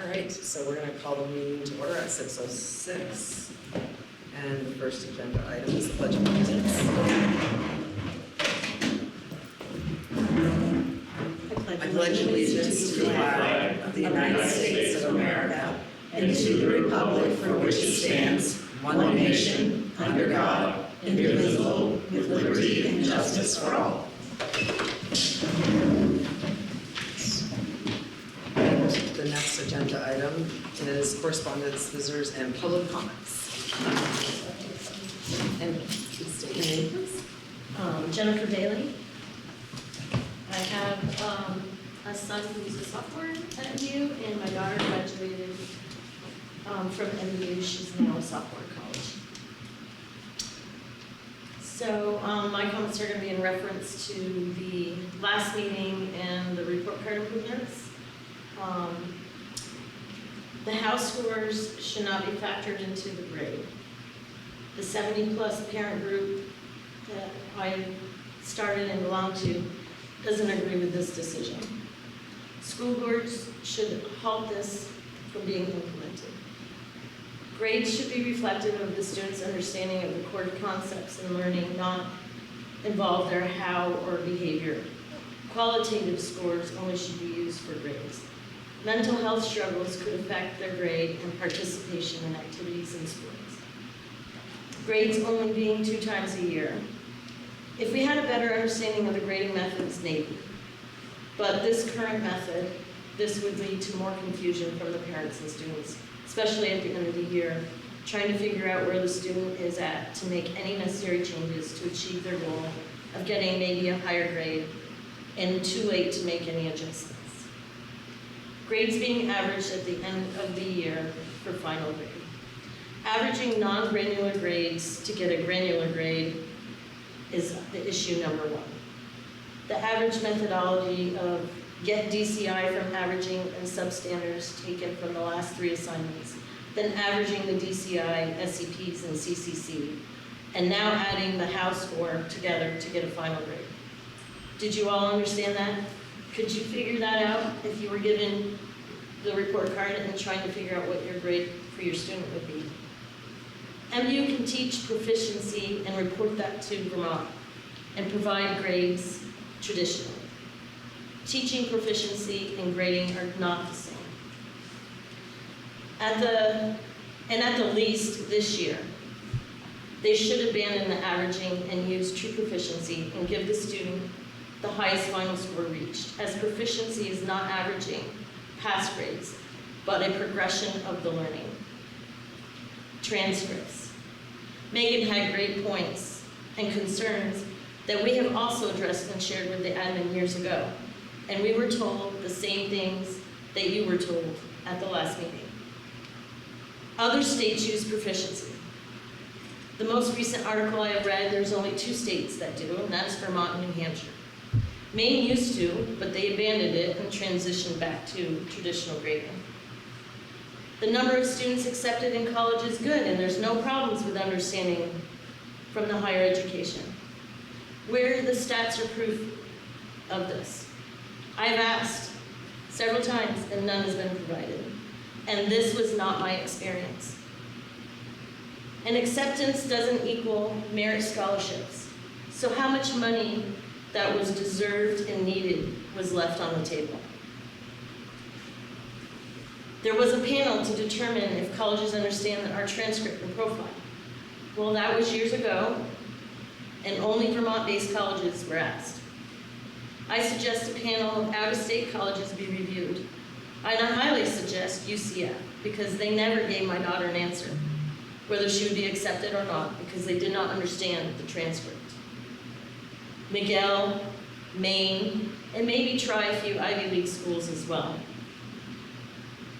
All right, so we're going to call the meeting to order at 6:06. And the first agenda item is the Pledge of Allegiance. I pledge allegiance to the flag of the United States of America and to the republic for which it stands, one nation, under God, indivisible, with liberty and justice for all. The next agenda item is correspondence, visitors, and public comments. And please state your name, please. Jennifer Bailey. I have a son who's a sophomore at MU, and my daughter graduated from MU. She's now a sophomore at college. So my comments are going to be in reference to the last meeting and the report card improvements. The house scores should not be factored into the grade. The 70+ parent group that I started and belong to doesn't agree with this decision. School boards should halt this from being implemented. Grades should be reflective of the student's understanding of the core concepts in learning, not involve their how or behavior. Qualitative scores only should be used for grades. Mental health struggles could affect their grade and participation in activities in sports. Grades only being 2 times a year. If we had a better understanding of the grading methods, maybe. But this current method, this would lead to more confusion from the parents and students, especially at the end of the year, trying to figure out where the student is at to make any necessary changes to achieve their goal of getting maybe a higher grade, and too late to make any adjustments. Grades being averaged at the end of the year for final grade. Averaging non-granular grades to get a granular grade is the issue number 1. The average methodology of get DCI from averaging and substandards taken from the last 3 assignments, then averaging the DCI, SEPs, and CCC, and now adding the house score together to get a final grade. Did you all understand that? Could you figure that out if you were given the report card and trying to figure out what your grade for your student would be? MU can teach proficiency and report that to Vermont and provide grades traditionally. Teaching proficiency and grading are not the same. At the least this year, they should abandon the averaging and use true proficiency and give the student the highest final score reached, as proficiency is not averaging pass grades, but a progression of the learning. Transcripts. Megan had great points and concerns that we have also addressed and shared with the admin years ago, and we were told the same things that you were told at the last meeting. Other states use proficiency. The most recent article I have read, there's only 2 states that do, and that's Vermont and New Hampshire. Maine used to, but they abandoned it and transitioned back to traditional grading. The number of students accepted in college is good, and there's no problems with understanding from the higher education. Where are the stats or proof of this? I've asked several times, and none has been provided. And this was not my experience. And acceptance doesn't equal merit scholarships. So how much money that was deserved and needed was left on the table? There was a panel to determine if colleges understand our transcript and profile. Well, that was years ago, and only Vermont-based colleges were asked. I suggest a panel of out-of-state colleges be reviewed. And I highly suggest UCF, because they never gave my daughter an answer, whether she would be accepted or not, because they did not understand the transcript. Miguel, Maine, and maybe try a few Ivy League schools as well.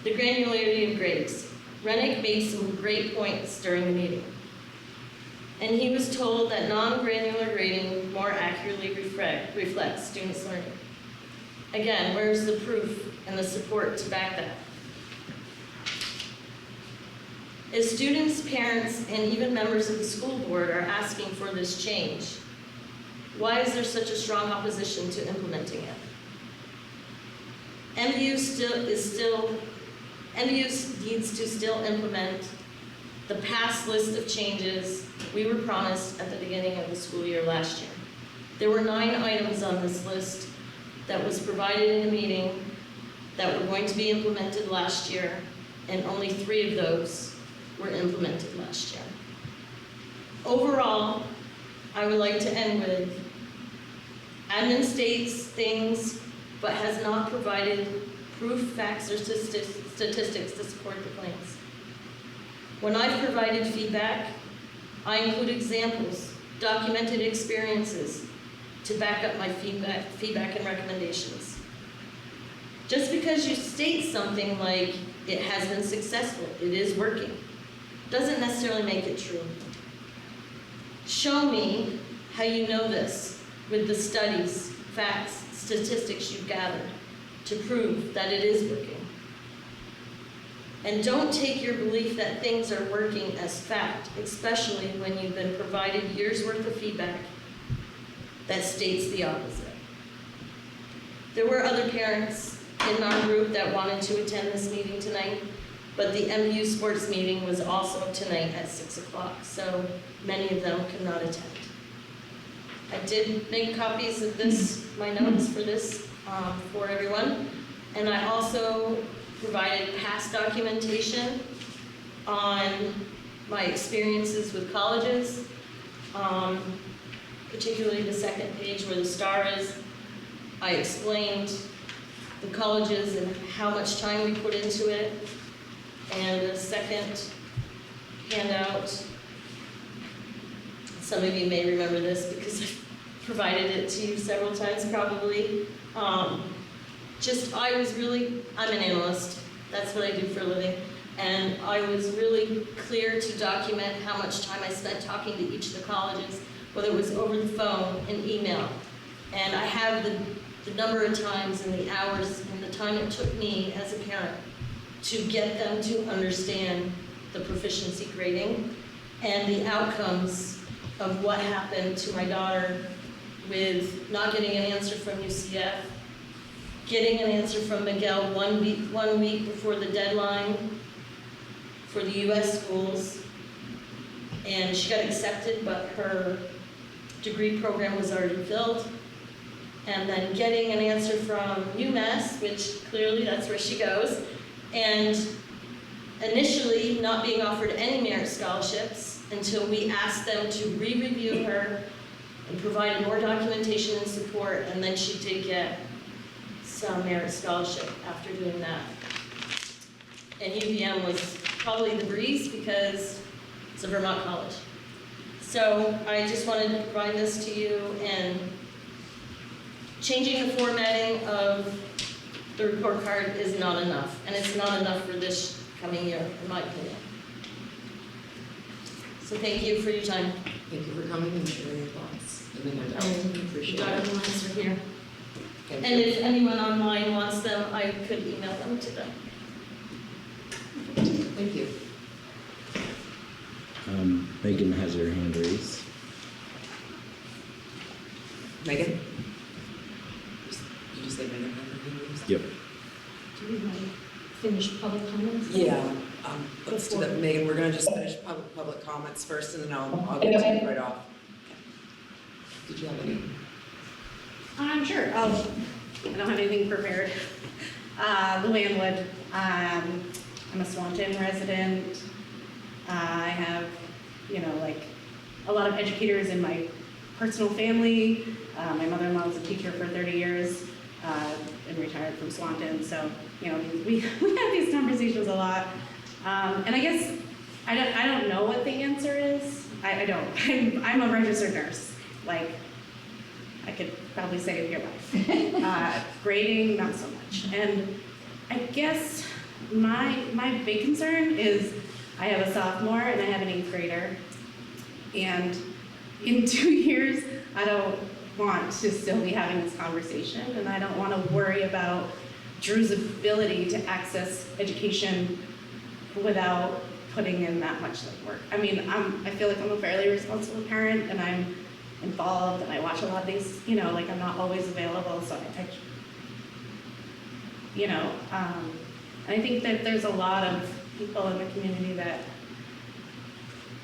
The granularity of grades. Rennick made some great points during the meeting. And he was told that non-granular grading more accurately reflects students' learning. Again, where's the proof and the support to back that? If students, parents, and even members of the school board are asking for this change, why is there such a strong opposition to implementing it? MVU needs to still implement the past list of changes we were promised at the beginning of the school year last year. There were 9 items on this list that was provided in a meeting that were going to be implemented last year, and only 3 of those were implemented last year. Overall, I would like to end with, admin states things, but has not provided proof, facts, or statistics to support the claims. When I've provided feedback, I include examples, documented experiences to back up my feedback and recommendations. Just because you state something like it has been successful, it is working, doesn't necessarily make it true. Show me how you know this with the studies, facts, statistics you've gathered to prove that it is working. And don't take your belief that things are working as fact, especially when you've been provided years' worth of feedback that states the opposite. There were other parents in our group that wanted to attend this meeting tonight, but the MVU sports meeting was also tonight at 6 o'clock, so many of them could not attend. I did make copies of this, my notes for this, for everyone, and I also provided past documentation on my experiences with colleges, particularly the second page where the star is. I explained the colleges and how much time we put into it. And the second handout, some of you may remember this because I've provided it to you several times probably. I'm an analyst, that's what I do for a living, and I was really clear to document how much time I spent talking to each of the colleges, whether it was over the phone and email. And I have the number of times and the hours and the time it took me as a parent to get them to understand the proficiency grading and the outcomes of what happened to my daughter with not getting an answer from UCF, getting an answer from Miguel 1 week before the deadline for the US schools, and she got accepted, but her degree program was already filled. And then getting an answer from UMass, which clearly that's where she goes, and initially not being offered any merit scholarships until we asked them to re-review her and provide more documentation and support, and then she did get some merit scholarship after doing that. And UVM was probably the breeze because it's a Vermont college. So I just wanted to provide this to you, and changing the formatting of the report card is not enough, and it's not enough for this coming year, in my opinion. So thank you for your time. Thank you for coming and sharing your thoughts. And then I appreciate Dr. it. Lines are here. Thank And you. if anyone online wants them, I could email them to them. Thank you. Megan has her hand raised. Megan? Did you say Megan? Yep. Do we want to finish public comments? Yeah, let's do that. Megan, we're gonna just finish public comments first, and then I'll get to you right off. Did you have any? I'm sure. I don't have anything prepared. Luann Wood. I'm a Swanton resident. I have, like a lot of educators in my personal family. My mother-in-law was a teacher for 30 years and retired from Swanton. So, we have these conversations a lot. And I guess I don't know what the answer is. I don't. I'm a registered nurse. Like, I could probably save your life. Grading, not so much. And I guess my big concern is I have a sophomore and I have an 8th grader. And in 2 years, I don't want to still be having this conversation, and I don't want to worry about Drew's ability to access education without putting in that much work. I mean, I feel like I'm a fairly responsible parent, and I'm involved, and I watch a lot of these, I'm not always available, so And I think that there's a lot of people in the community that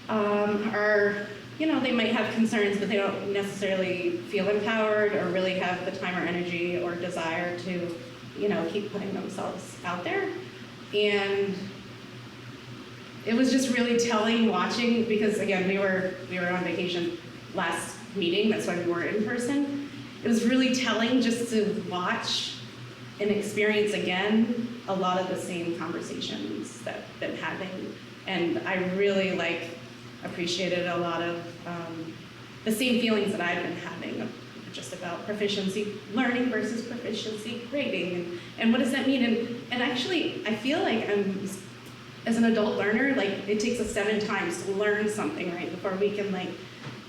are, you know, they might have concerns, but they don't necessarily feel empowered or really have the time or energy or desire to, you know, keep putting themselves out there. And it was just really telling watching, because again, we were on vacation last meeting, that's why we weren't in person. It was really telling just to watch and experience again a lot of the same conversations that been having. And I really appreciated a lot of the same feelings that I've been having just about proficiency learning versus proficiency grading, and what does that mean? And actually, I feel like as an adult learner, it takes us 7 times to learn something, right, before we can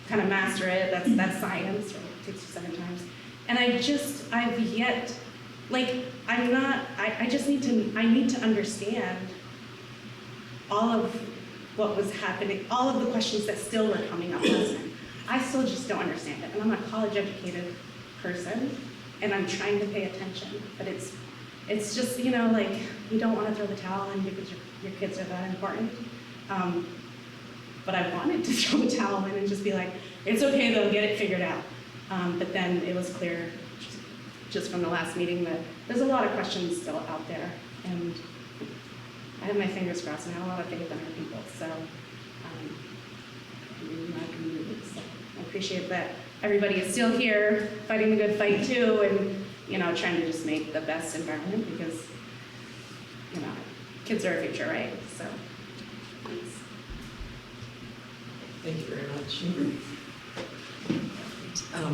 kind of master it. That's science, right? It takes you 7 times. And I need to understand all of what was happening, all of the questions that still were coming up last time. I still just don't understand it. And I'm a college educated person, and I'm trying to pay attention, but it's just, you know, you don't want to throw the towel in because your kids are that important. But I wanted to throw the towel in and just be like, it's okay, they'll get it figured out. But then it was clear just from the last meeting that there's a lot of questions still out there, and I have my fingers crossed and I have a lot of faith in our people, so in my community. So I appreciate that everybody is still here fighting the good fight too, and, you know, trying to just make the best environment, because, you know, kids are our future, right? So thanks. Thank you very much.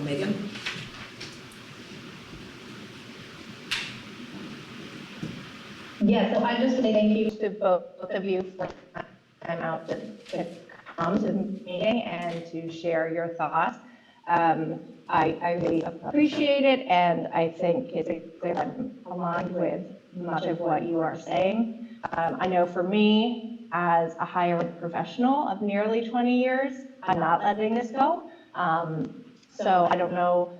Megan? Yeah, so I just say thank you to both of you for time out to come to the meeting and to share your thoughts. I really appreciate it, and I think it's clear I'm aligned with much of what you are saying. I know for me, as a higher ed professional of nearly 20 years, I'm not letting this go. So I don't know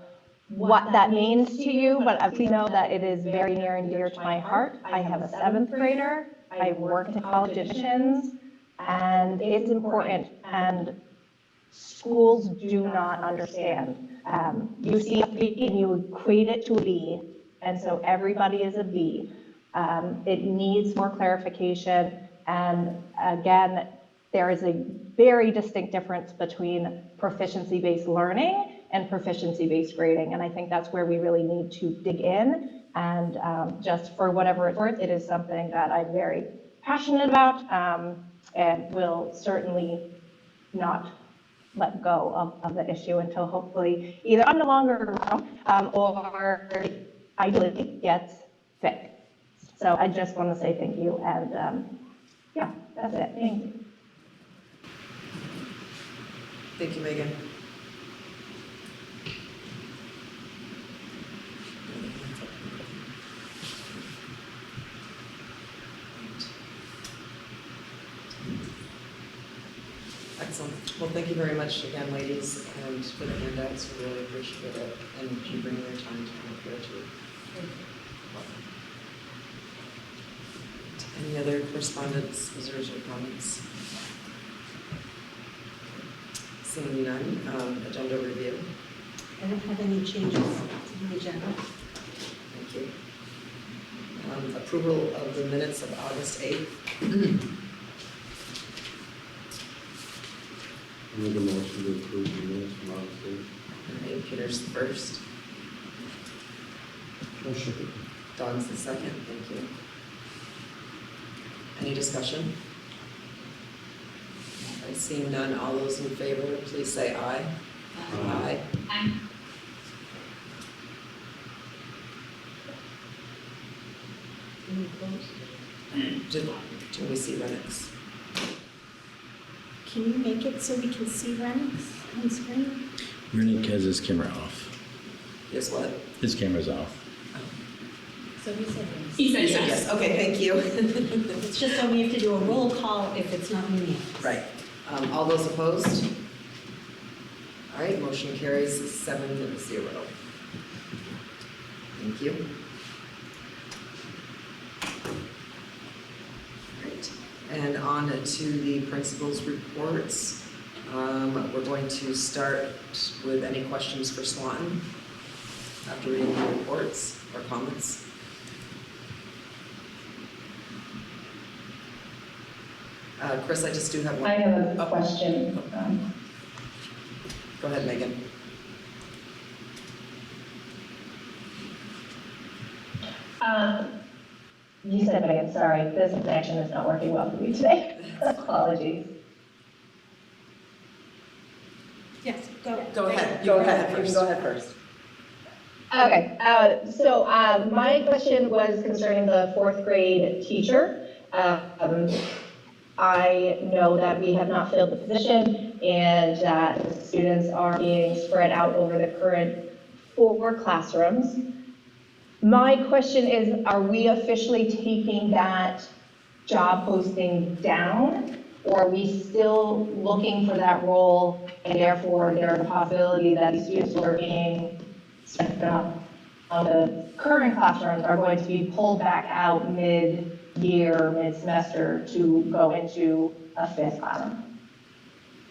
what that means to you, but I know that it is very near and dear to my heart. I have a 7th grader. I work in college admissions, and it's important, and schools do not understand. You see a B and you equate it to a B, and so everybody is a B. It needs more clarification, and again, there is a very distinct difference between proficiency-based learning and proficiency-based grading, and I think that's where we really need to dig in, and just for whatever it's worth, it is something that I'm very passionate about, and will certainly not let go of the issue until hopefully either I'm no longer around, or ideally gets fixed. So I just want to say thank you, and yeah, that's it. Thank you. Thank you, Megan. Excellent. Well, thank you very much again, ladies, and for the handouts. We really appreciate it, and you bringing your time to come up here too. Any other correspondence, visitors, or comments? Seeing none, agenda review. I don't have any changes to the agenda. Thank you. Approval of the minutes of August 8th. Make a motion to approve the minutes from August 8th. All right, Peter's the first. Motion. Dawn's the second. Thank you. Any discussion? I see none. All those in favor, please say aye. Aye. Aye. Do we see Renix? Can you make it so we can see Renix on screen? Rennick has his camera off. Yes, what? His camera's off. So he said yes. He said You said yes. Okay, thank you. It's just that we have to do a roll call if it's not unanimous. Right. All those opposed? All right, motion carries 7-0. Thank you. on to the principal's reports. We're going to start with any questions for Swanton after reading the reports or comments. Chris, I just do have one. I have a question. Go ahead, Megan. You said Megan, sorry, this connection is not working well for me today. Apologies. Yes, go. Go ahead. Go ahead first. Go ahead first. Okay, so my question was concerning the fourth grade teacher. I know that we have not filled the position and that the students are being spread out over the current 4 classrooms. My question is, are we officially taking that job posting down? Or are we still looking for that role and therefore there's a possibility that the students who are being sent out on the current classrooms are going to be pulled back out mid-year, mid-semester to go into a 5th classroom?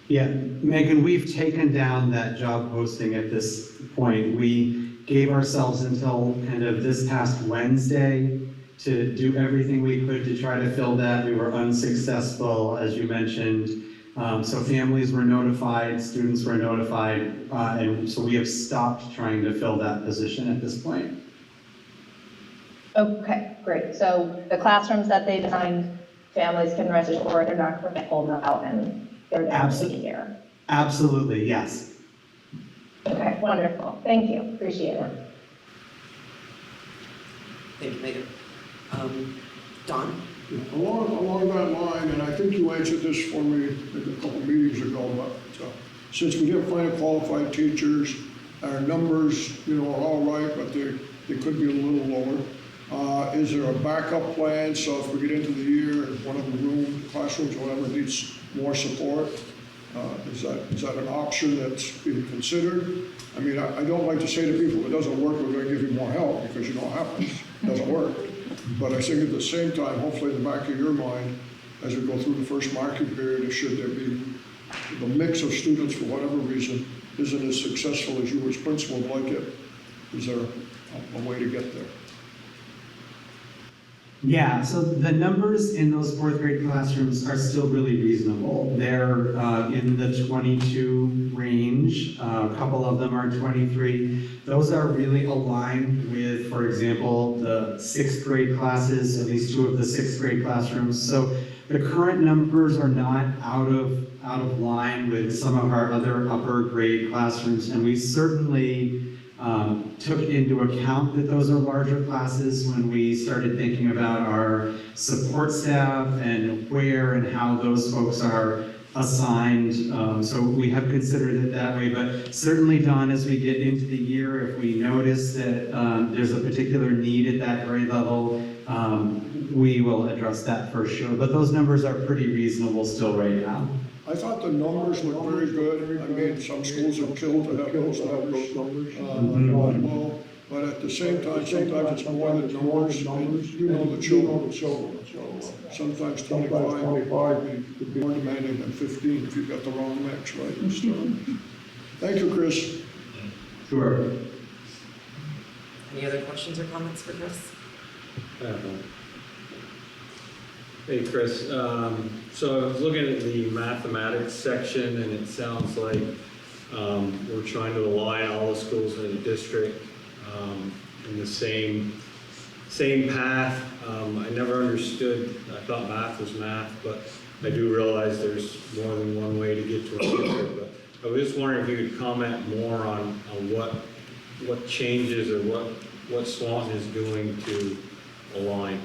Yeah, Megan, we've taken down that job posting at this point. We gave ourselves until kind of this past Wednesday to do everything we could to try to fill that. We were unsuccessful, as you mentioned. So families were notified, students were notified, and so we have stopped trying to fill that position at this point. Okay, great. So the classrooms that they designed, families can rest assured they're not going to pull them out and they're down to here. Absolutely, yes. Okay, wonderful. Thank you. Appreciate it. Thank you, Megan. Don? Along that line, and I think you answered this for me maybe a couple meetings ago, but since we didn't find qualified teachers, our numbers, are all right, but they could be a little lower. Is there a backup plan, so if we get into the year and one of the classrooms or whatever needs more support, is that an option that's being considered? I mean, I don't like to say to people, if it doesn't work, we're going to give you more help, because you know what happens. It doesn't work. But I think at the same time, hopefully in the back of your mind, as we go through the first marking period, should there be the mix of students for whatever reason isn't as successful as you as principal would like it, is there a way to get there? Yeah, so the numbers in those 4th grade classrooms are still really reasonable. They're in the 22 range. A couple of them are 23. Those are really aligned with, for example, the 6th grade classes, at least 2 of the 6th grade classrooms. So the current numbers are not out of line with some of our other upper grade classrooms, and we certainly took into account that those are larger classes when we started thinking about our support staff and where and how those folks are assigned. So we have considered it that way, but certainly, Don, as we get into the year, if we notice that there's a particular need at that grade level, we will address that for sure. But those numbers are pretty reasonable still right now. I thought the numbers looked very good. I mean, some schools have killed to have those numbers. Well, but at the same time, sometimes it's more than numbers, and you know the children. Sometimes 25 would be more demanding than 15 if you've got the wrong mix, right? So, thank you, Chris. Sure. Any other questions or comments for Chris? Hey, Chris, so I was looking at the mathematics section, and it sounds like we're trying to align all the schools in the district in the same path. I never understood, I thought math was math, but I do realize there's more than one way to get to an answer. But I was just wondering if you could comment more on what changes or what Swanton is doing to align.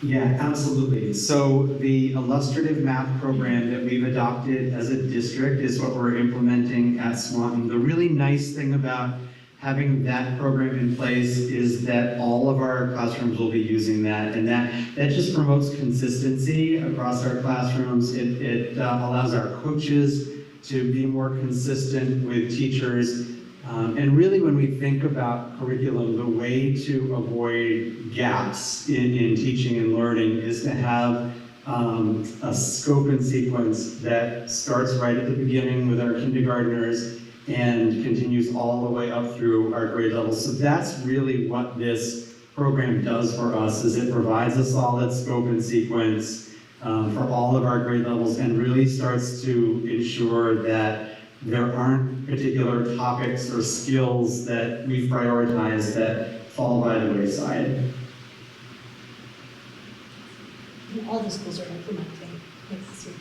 Yeah, absolutely. So the illustrative math program that we've adopted as a district is what we're implementing at Swanton. The really nice thing about having that program in place is that all of our classrooms will be using that, and that just promotes consistency across our classrooms. It allows our coaches to be more consistent with teachers. And really, when we think about curriculum, the way to avoid gaps in teaching and learning is to have a scope and sequence that starts right at the beginning with our kindergartners and continues all the way up through our grade levels. So that's really what this program does for us, is it provides a solid scope and sequence for all of our grade levels and really starts to ensure that there aren't particular topics or skills that we've prioritized that fall by the wayside. And all the schools are implementing this year.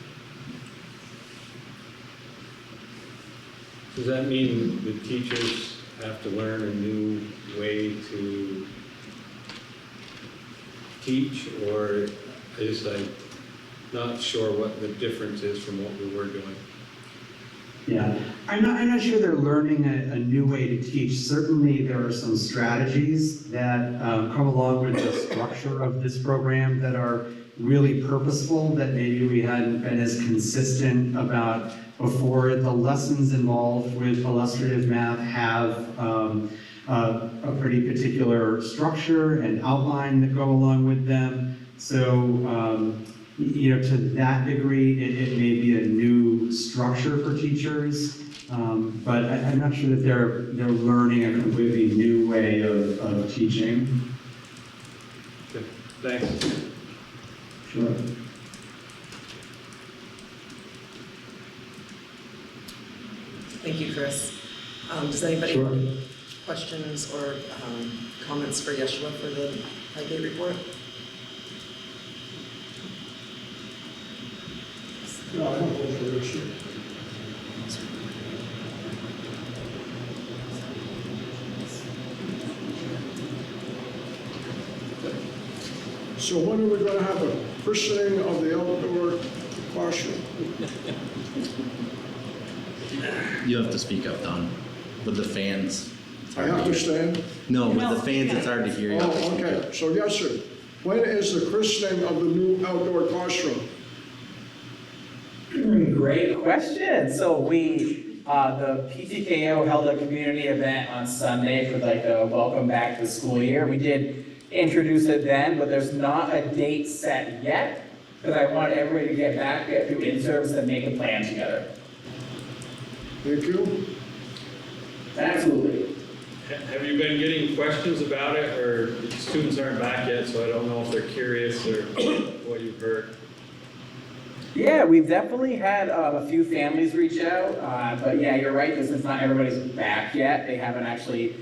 Does that mean the teachers have to learn a new way to teach, or is like not sure what the difference is from what we were doing? Yeah, I'm not sure they're learning a new way to teach. Certainly, there are some strategies that come along with the structure of this program that are really purposeful, that maybe we hadn't been as consistent about before. The lessons involved with illustrative math have a pretty particular structure and outline that go along with them. So, you know, to that degree, it may be a new structure for teachers, but I'm not sure that they're learning a completely new way of teaching. Okay, thanks. Sure. Thank you, Chris. Does anybody Sure. have any questions or comments for Yeshua for the Highgate report? No, I don't vote for this. So when are we gonna have a christening of the outdoor classroom? You have to speak up, Don. With the fans. It's I hard have to to hear. stand? No, with the fans, it's hard to hear. You have to Oh, speak okay, up. so yes, sir. When is the christening of the new outdoor classroom? Great question. So the PTKO held a community event on Sunday for like a welcome back to the school year. We did introduce it then, but there's not a date set yet, because I want everybody to get back, get through in-service and make a plan together. Thank you. Absolutely. Have you been getting questions about it, or the students aren't back yet, so I don't know if they're curious or what you've heard? Yeah, we've definitely had a few families reach out, but yeah, you're right, since not everybody's back yet, they haven't actually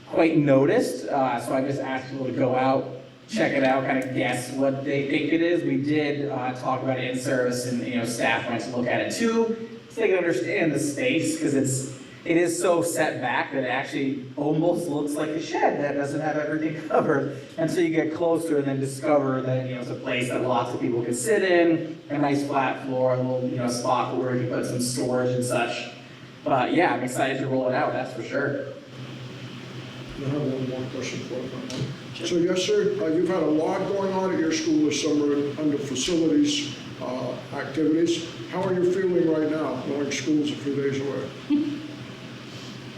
quite noticed, so I just asked people to go out, check it out, kind of guess what they think it is. We did talk about it in service, and staff went to look at it too, so they can understand the space, because it is so set back that it actually almost looks like a shed that doesn't have everything covered. And so you get closer and then discover that it's a place that lots of people can sit in, a nice flat floor, a little spot where you can put some storage and such. But yeah, I'm excited to roll it out, that's for sure. I have one more question for you. So yes, sir, you've had a lot going on at your school this summer under facilities activities. How are you feeling right now, knowing school's a few days away?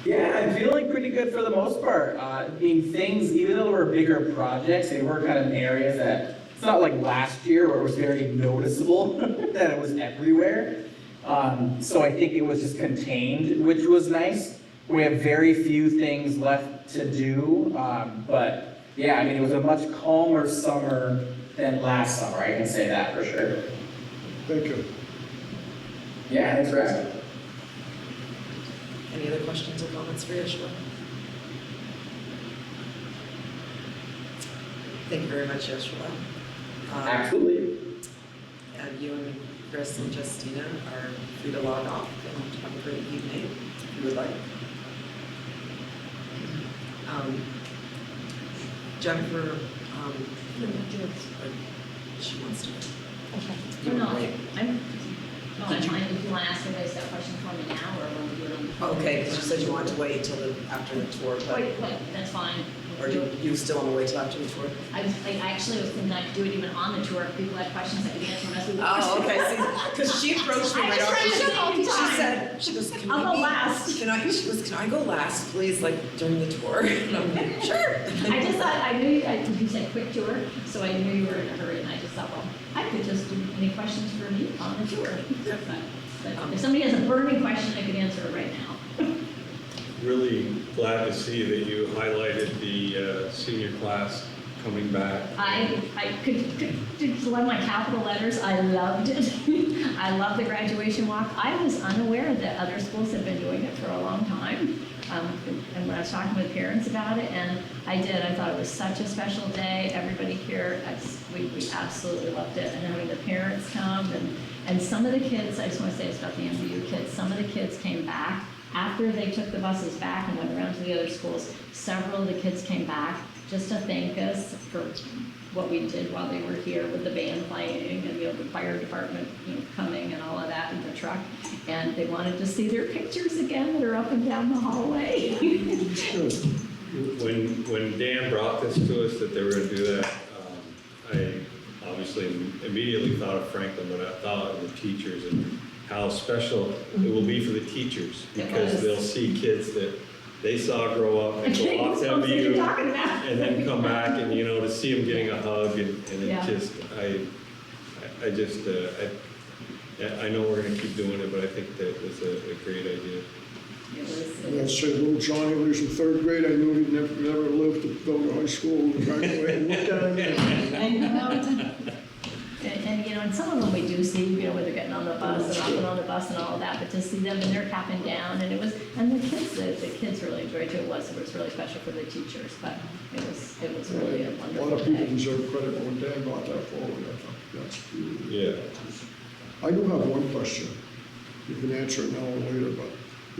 Yeah, I'm feeling pretty good for the most part. Things, even though they were bigger projects, they were kind of in areas that, it's not like last year where it was very noticeable that it was everywhere. So I think it was just contained, which was nice. We have very few things left to do, but yeah, it was a much calmer summer than last summer, I can say that for sure. Thank you. Yeah, thanks for asking. Any other questions or comments for Yeshua? Thank you very much, Yeshua. Absolutely. And you and Chris and Justina are free to log off and have a great evening if you would like. Jennifer, she wants to. Okay. You No, wanna wait? I'm fine if you want to ask everybody that question for me now, or when we do it on. Okay, because you said you wanted to wait until after the tour, but. Wait, that's fine. Or do you still on the way to after the tour? I actually was thinking I could do it even on the tour. If people had questions, I could answer them as we walk. Oh, okay, see, because she approached me I right was after. trying to save you She time. said, she goes, can I'll I go be- last. She goes, can I go last, please, like during the tour? And I'm like, sure. I just thought, I knew you said quick tour, so I knew you were in a hurry, and I just thought, well, I could just do any questions for me on the tour. But if somebody has a burning question, I could answer it right now. Really glad to see that you highlighted the senior class coming back. I could love my capital letters. I loved it. I love the graduation walk. I was unaware that other schools had been doing it for a long time. And when I was talking with parents about it, and I did, I thought it was such a special day. Everybody here, we absolutely loved it. And having the parents come, and some of the kids, I just want to say this about the MVU kids, some of the kids came back after they took the buses back and went around to the other schools. Several of the kids came back just to thank us for what we did while they were here with the band playing and, the fire department, coming and all of that in the truck. And they wanted to see their pictures again that are up and down the hallway. When Dan brought this to us that they were going to do that, I obviously immediately thought of Franklin, but I thought of the teachers and how special it will be for the teachers, because they'll see kids that they saw grow up and go off to MVU and then come back and, to see them getting a hug and it just, I know we're going to keep doing it, but I think that was a great idea. Let's say little Johnny when he was in third grade, I knew he'd never lived to go to high school and graduate and look at him. I know. And some of them we do see, when they're getting on the bus and off and on the bus and all of that, but to see them and they're capping down, and the kids really enjoyed it. It was really special for the teachers, but it was really a A wonderful lot of people day. deserve credit when Dan brought that forward. I thought that's beautiful. Yeah. I do have one question. You can answer it now or later, but,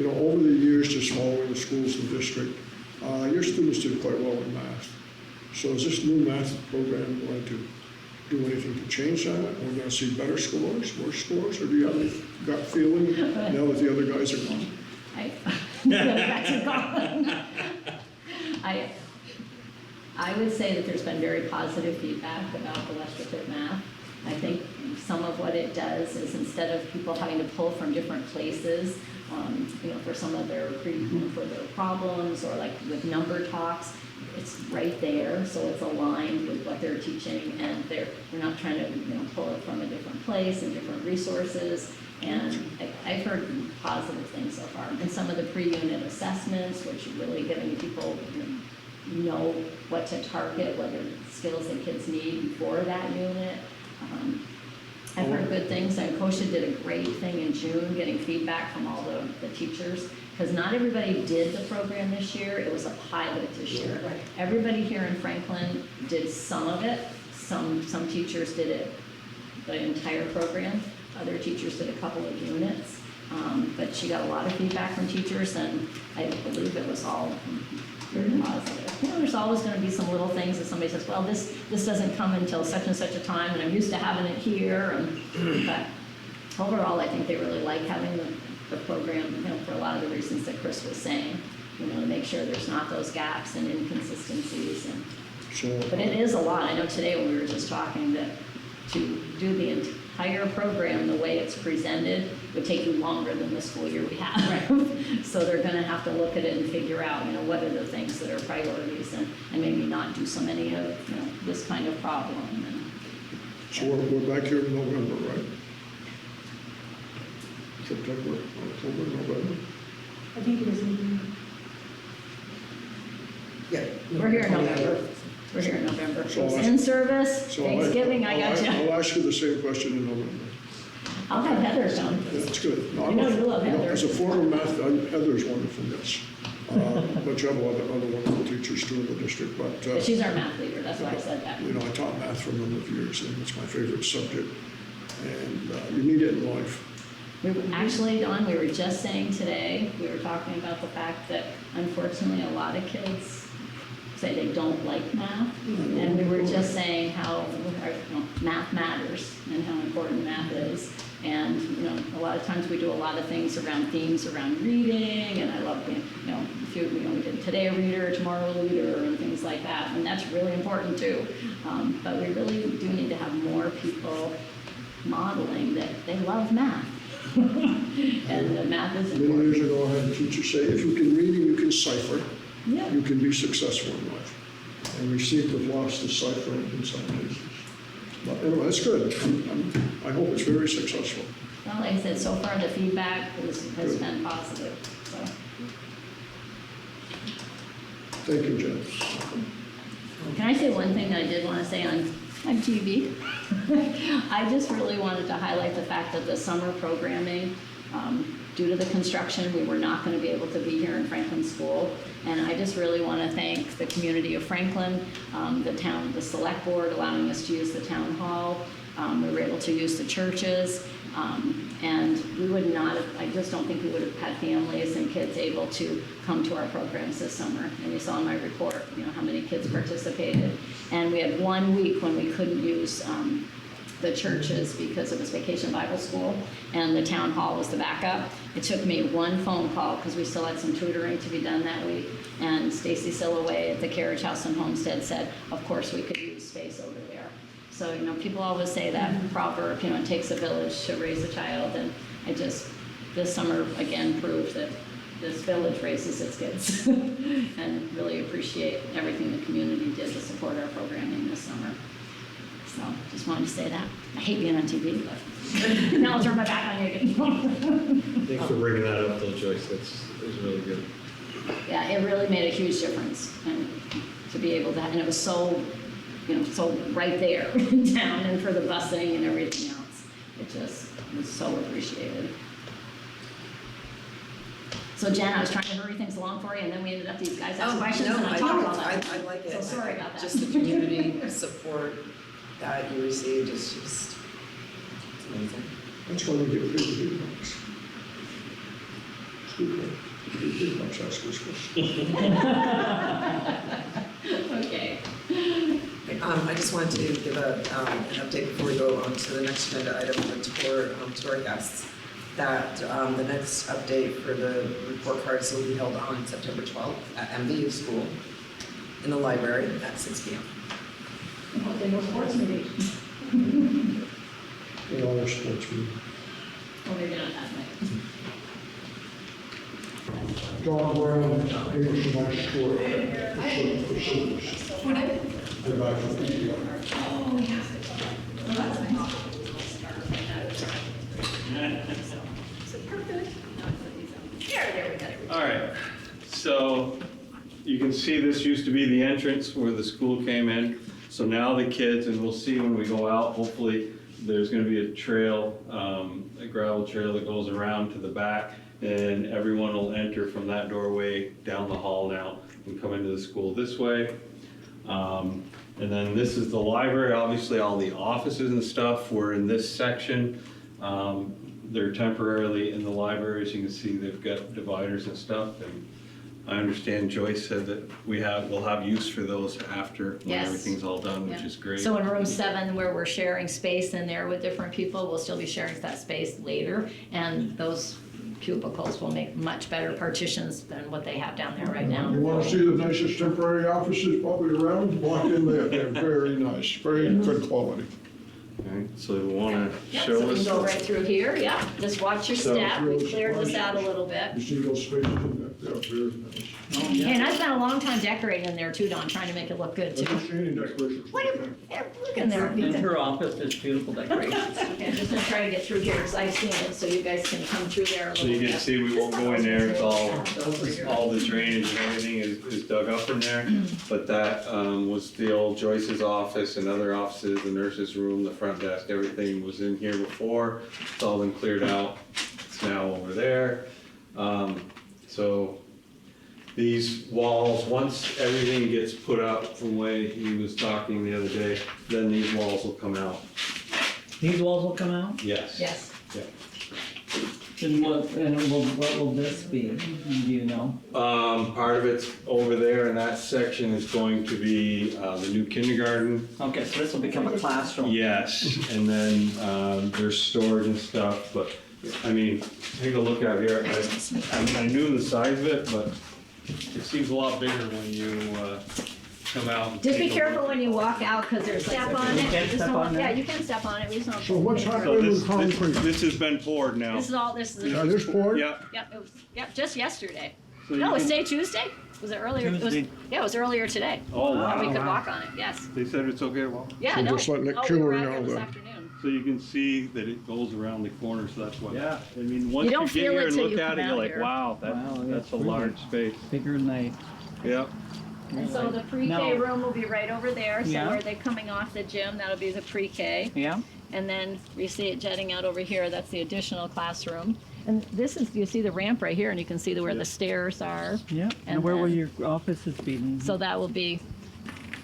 over the years, just following the schools in the district, your students did quite well in math. So is this new math program going to do anything to change that? Are we going to see better scores, worse scores, or do you have any gut feeling now that the other guys are gone? I would say that there's been very positive feedback about illustrative math. I think some of what it does is instead of people having to pull from different places, for some of their for their problems or like with number talks, it's right there, so it's aligned with what they're teaching, and we're not trying to pull it from a different place and different resources. And I've heard positive things so far. And some of the pre-unit assessments, which are really giving people know what to target, what skills that kids need before that unit. I've heard good things, and Kosha did a great thing in June, getting feedback from all the teachers, because not everybody did the program this year. It was a pilot this year. Right. Everybody here in Franklin did some of it. Some teachers did it, the entire program. Other teachers did a couple of units. But she got a lot of feedback from teachers, and I believe it was all very positive. There's always going to be some little things that somebody says, well, this doesn't come until such and such a time, and I'm used to having it here. But overall, I think they really like having the program, for a lot of the reasons that Chris was saying, to make sure there's not those gaps and inconsistencies. But it is a lot. I know today when we were just talking that to do the entire program the way it's presented would take you longer than the school year we have. Right. So they're going to have to look at it and figure out, what are the things that are priorities, and maybe not do so many of this kind of problem. So we're back here in November, right? September, October, November? I think it is in Yeah. We're here in November. We're here in November. So It's in service, So Thanksgiving, I got you. I'll ask you the same question in November. I'll have Heather come. That's good. No, I know you love Heather. As a former math, Heather's wonderful, yes. But you have a lot of other wonderful teachers too in the district, but. She's our math leader, that's why I said that. I taught math for a number of years, and it's my favorite subject. And you need it in life. Actually, Dawn, we were just saying today, we were talking about the fact that unfortunately a lot of kids say they don't like math. And we were just saying how math matters and how important math is. And, a lot of times we do a lot of things around themes around reading, and I love, we did today a reader, tomorrow a reader, and things like like that, and that's really important too. But we really do need to have more people modeling that they love math. And the math is Many important. years ago, I had a teacher say, if you can read and you can cipher, Yeah. you can be successful in life. And we seem to have lost the ciphering in some cases. But anyway, that's good. I hope it's very successful. Well, like I said, so far the feedback has been positive, so. Thank you, Jen. Can I say one thing that I did want to say on TV? I just really wanted to highlight the fact that the summer programming, due to the construction, we were not going to be able to be here in Franklin School. And I just really want to thank the community of Franklin, the town, the select board allowing us to use the town hall. We were able to use the churches. And we would not have, I just don't think we would have had families and kids able to come to our programs this summer. And you saw in my report, you know, how many kids participated. And we had 1 week when we couldn't use the churches because it was Vacation Bible School and the town hall was the backup. It took me one phone call because we still had some tutoring to be done that week. And Stacy Sillaway at the Carriage House in Homestead said, of course, we could use space over there. So, you know, people always say that proverb, you know, it takes a village to raise a child. And I just, this summer, again, proved that this village raises its kids. And really appreciate everything the community did to support our programming this summer. So, just wanted to say that. I hate being on TV, but now I'll turn my back on you again. Thanks for bringing that up though, Joyce. That was really good. Yeah, it really made a huge difference. And to be able to, and it was so, you know, so right there in town, and for the busing and everything else. It just was so appreciated. So Jen, I was trying to hurry things along for you, and then we ended up, these guys asked questions, No, and I talked about that. I like it. So sorry about that. Just the community support that you received is just, it's amazing. That's why we get paid big bucks. Schoolboard, big bucks, ask us questions. Okay. I just wanted to give an update before we go on to the next agenda item, the tour to our guests, that the next update for the report cards will be held on September 12th at MVU School in the library at 6 p.m. Hopefully no sports meeting. In all our sports meetings. Or maybe not that night. John Brown, English and Math School. For service. They're back from PTO. Oh, yeah. Well, that's nice. So perfect. There we go. All right, so you can see this used to be the entrance where the school came in. So now the kids, and we'll see when we go out, hopefully there's gonna be a trail, a gravel trail that goes around to the back, and everyone will enter from that doorway down the hall now and come into the school this way. And then this is the library. Obviously all the offices and stuff were in this section. They're temporarily in the library. As you can see, they've got dividers and stuff. And I understand Joyce said that we'll have use for those after when Yes. everything's all done, which Yeah. is great. So in room 7, where we're sharing space in there with different people, we'll still be sharing that space later. And those cubicles will make much better partitions than what they have down there right now. You want to see the nicest temporary offices probably around? Walk in there, they're very nice, very good quality. Okay, so we want to Yep, show so we us. can go right through here, yeah. Just watch your So- step. We cleared this out a little bit. You see those spaces in there, they're very nice. Hey, and I spent a long time decorating in there too, Don, trying to make it look good But too. the shading decorations. What if, look in there. In her office, there's beautiful decorations. Okay, I'm just gonna try to get through here, because I've seen it, so you guys can come through there a So little you bit. can see we won't go in there. It's all the drainage and everything is dug up in there. But that was the old Joyce's office and other offices, the nurse's room, the front desk, everything was in here before. It's all been cleared out. It's now over there. So these walls, once everything gets put up the way he was talking the other day, then these walls will come out. These walls will come out? Yes. Yes. Yeah. And what will this be? Do you know? Part of it's over there, and that section is going to be the new kindergarten. Okay, so this will become a classroom. Yes, and then there's storage and stuff, but, I mean, take a look out here. I knew the size of it, but it seems a lot bigger when you come out. and Just be take a careful look. when you walk out, because there's step on it. can't Just step don't- on Yeah, that? you can step on it, we just don't. So what's So happening this, with concrete? this has been poured now. This is all, this is. Now, this board? Yep. Yep, it was, yep, just yesterday. So you No, was can- today Tuesday? Was it earlier? It was, Tuesday. yeah, it was earlier today. Oh, That we wow. could walk on it, yes. They said it's okay to walk? Yeah, So no. just letting it Oh, we cure were now out there this then. afternoon. So you can see that it goes around the corner, so that's why. Yeah. I mean, once don't you feel get it here and till look you at come it, you're out like, here. wow, Wow, that's a really large space. Bigger than I. Yep. And so the pre-K Now- room will be right over there, so Yeah. where they're coming off the gym, that'll be the pre-K. Yeah. And then you see it jetting out over here, that's the additional classroom. And this is, you see the ramp right here, and you can see where the stairs are. Yeah. And And where will then- your offices be? So that will be,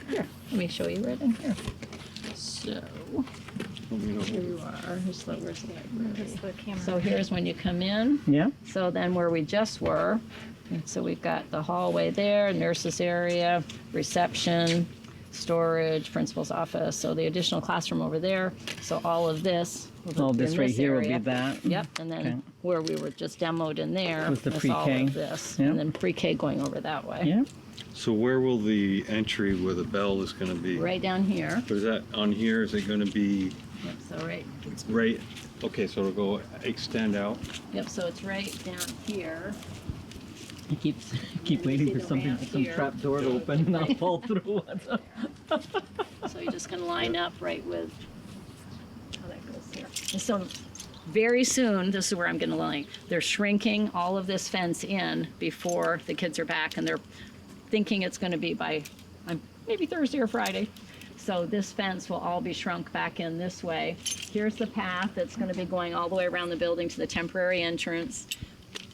here, let me show you right in here. So, here you are, where's the library? So here's when you come in. Yeah. So then where we just were, and so we've got the hallway there, nurses area, reception, storage, principal's office, so the additional classroom over there. So all of this. will All be this in right here will be area. that. Yep, and then Okay. where we were just demoed in there. Was the is all pre-K. of this, Yeah. and then pre-K going over that way. Yeah. So where will the entry where the bell is gonna be? Right down here. But is that on here, is it gonna be Yep, so right, right, okay, so it'll go extend out? yep, so it's right down here. I keep waiting see for the something, ramp some here. trap door to open and I'll fall through. So you're just gonna line up right with how that goes here. And so very soon, this is where I'm gonna line, they're shrinking all of this fence in before the kids are back, and they're thinking it's gonna be by maybe Thursday or Friday. So this fence will all be shrunk back in this way. Here's the path that's gonna be going all the way around the building to the temporary entrance.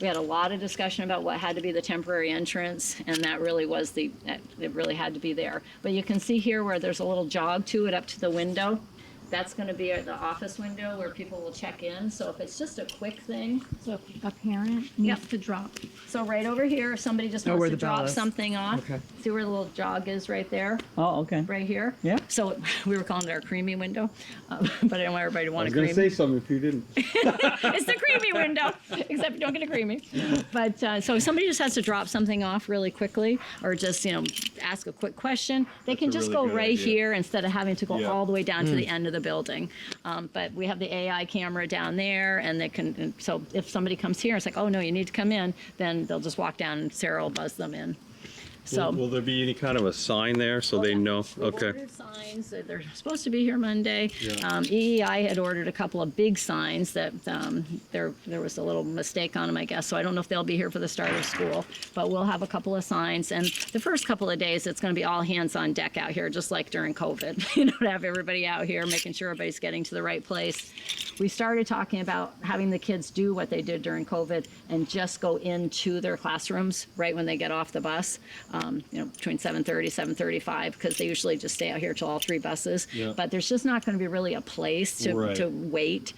We had a lot of discussion about what had to be the temporary entrance, and that really was it really had to be there. But you can see here where there's a little jog to it up to the window. That's gonna be the office window where people will check in. So if it's just a quick thing. So a parent Yep. needs to drop. So right over here, if somebody just Oh, wants where to the bell drop is. something off. Okay. See where the little jog is right there, Oh, okay. right here? Yeah. So we were calling it our creamy window, but I don't want everybody to I want was a gonna creamy. say something if you didn't. It's the creamy window, except you don't get a creamy. But so if somebody just has to drop something off really quickly, or just ask a quick question, they can a just really go good right idea. here instead of having to go Yeah. all the way down to the end of the building. But we have the AI camera down there, and they can. And so if somebody comes here, it's like, oh no, you need to come in. Then they'll just walk down, and Sarah will buzz them in. So. Will there be any kind of a sign there so they know? We Okay. ordered signs, they're supposed to be here Monday. Yeah. EEI had ordered a couple of big signs that there was a little mistake on them, I guess, so I don't know if they'll be here for the start of school, but we'll have a couple of signs, and the first couple of days, it's gonna be all hands on deck out here, just like during COVID, to have everybody out here, making sure everybody's getting to the right place. We started talking about having the kids do what they did during COVID and just go into their classrooms right when they get off the bus. Between 7:30, 7:35, because they usually just stay out here till all three buses. Yeah. But there's just not going to be really a place to, Right. to wait.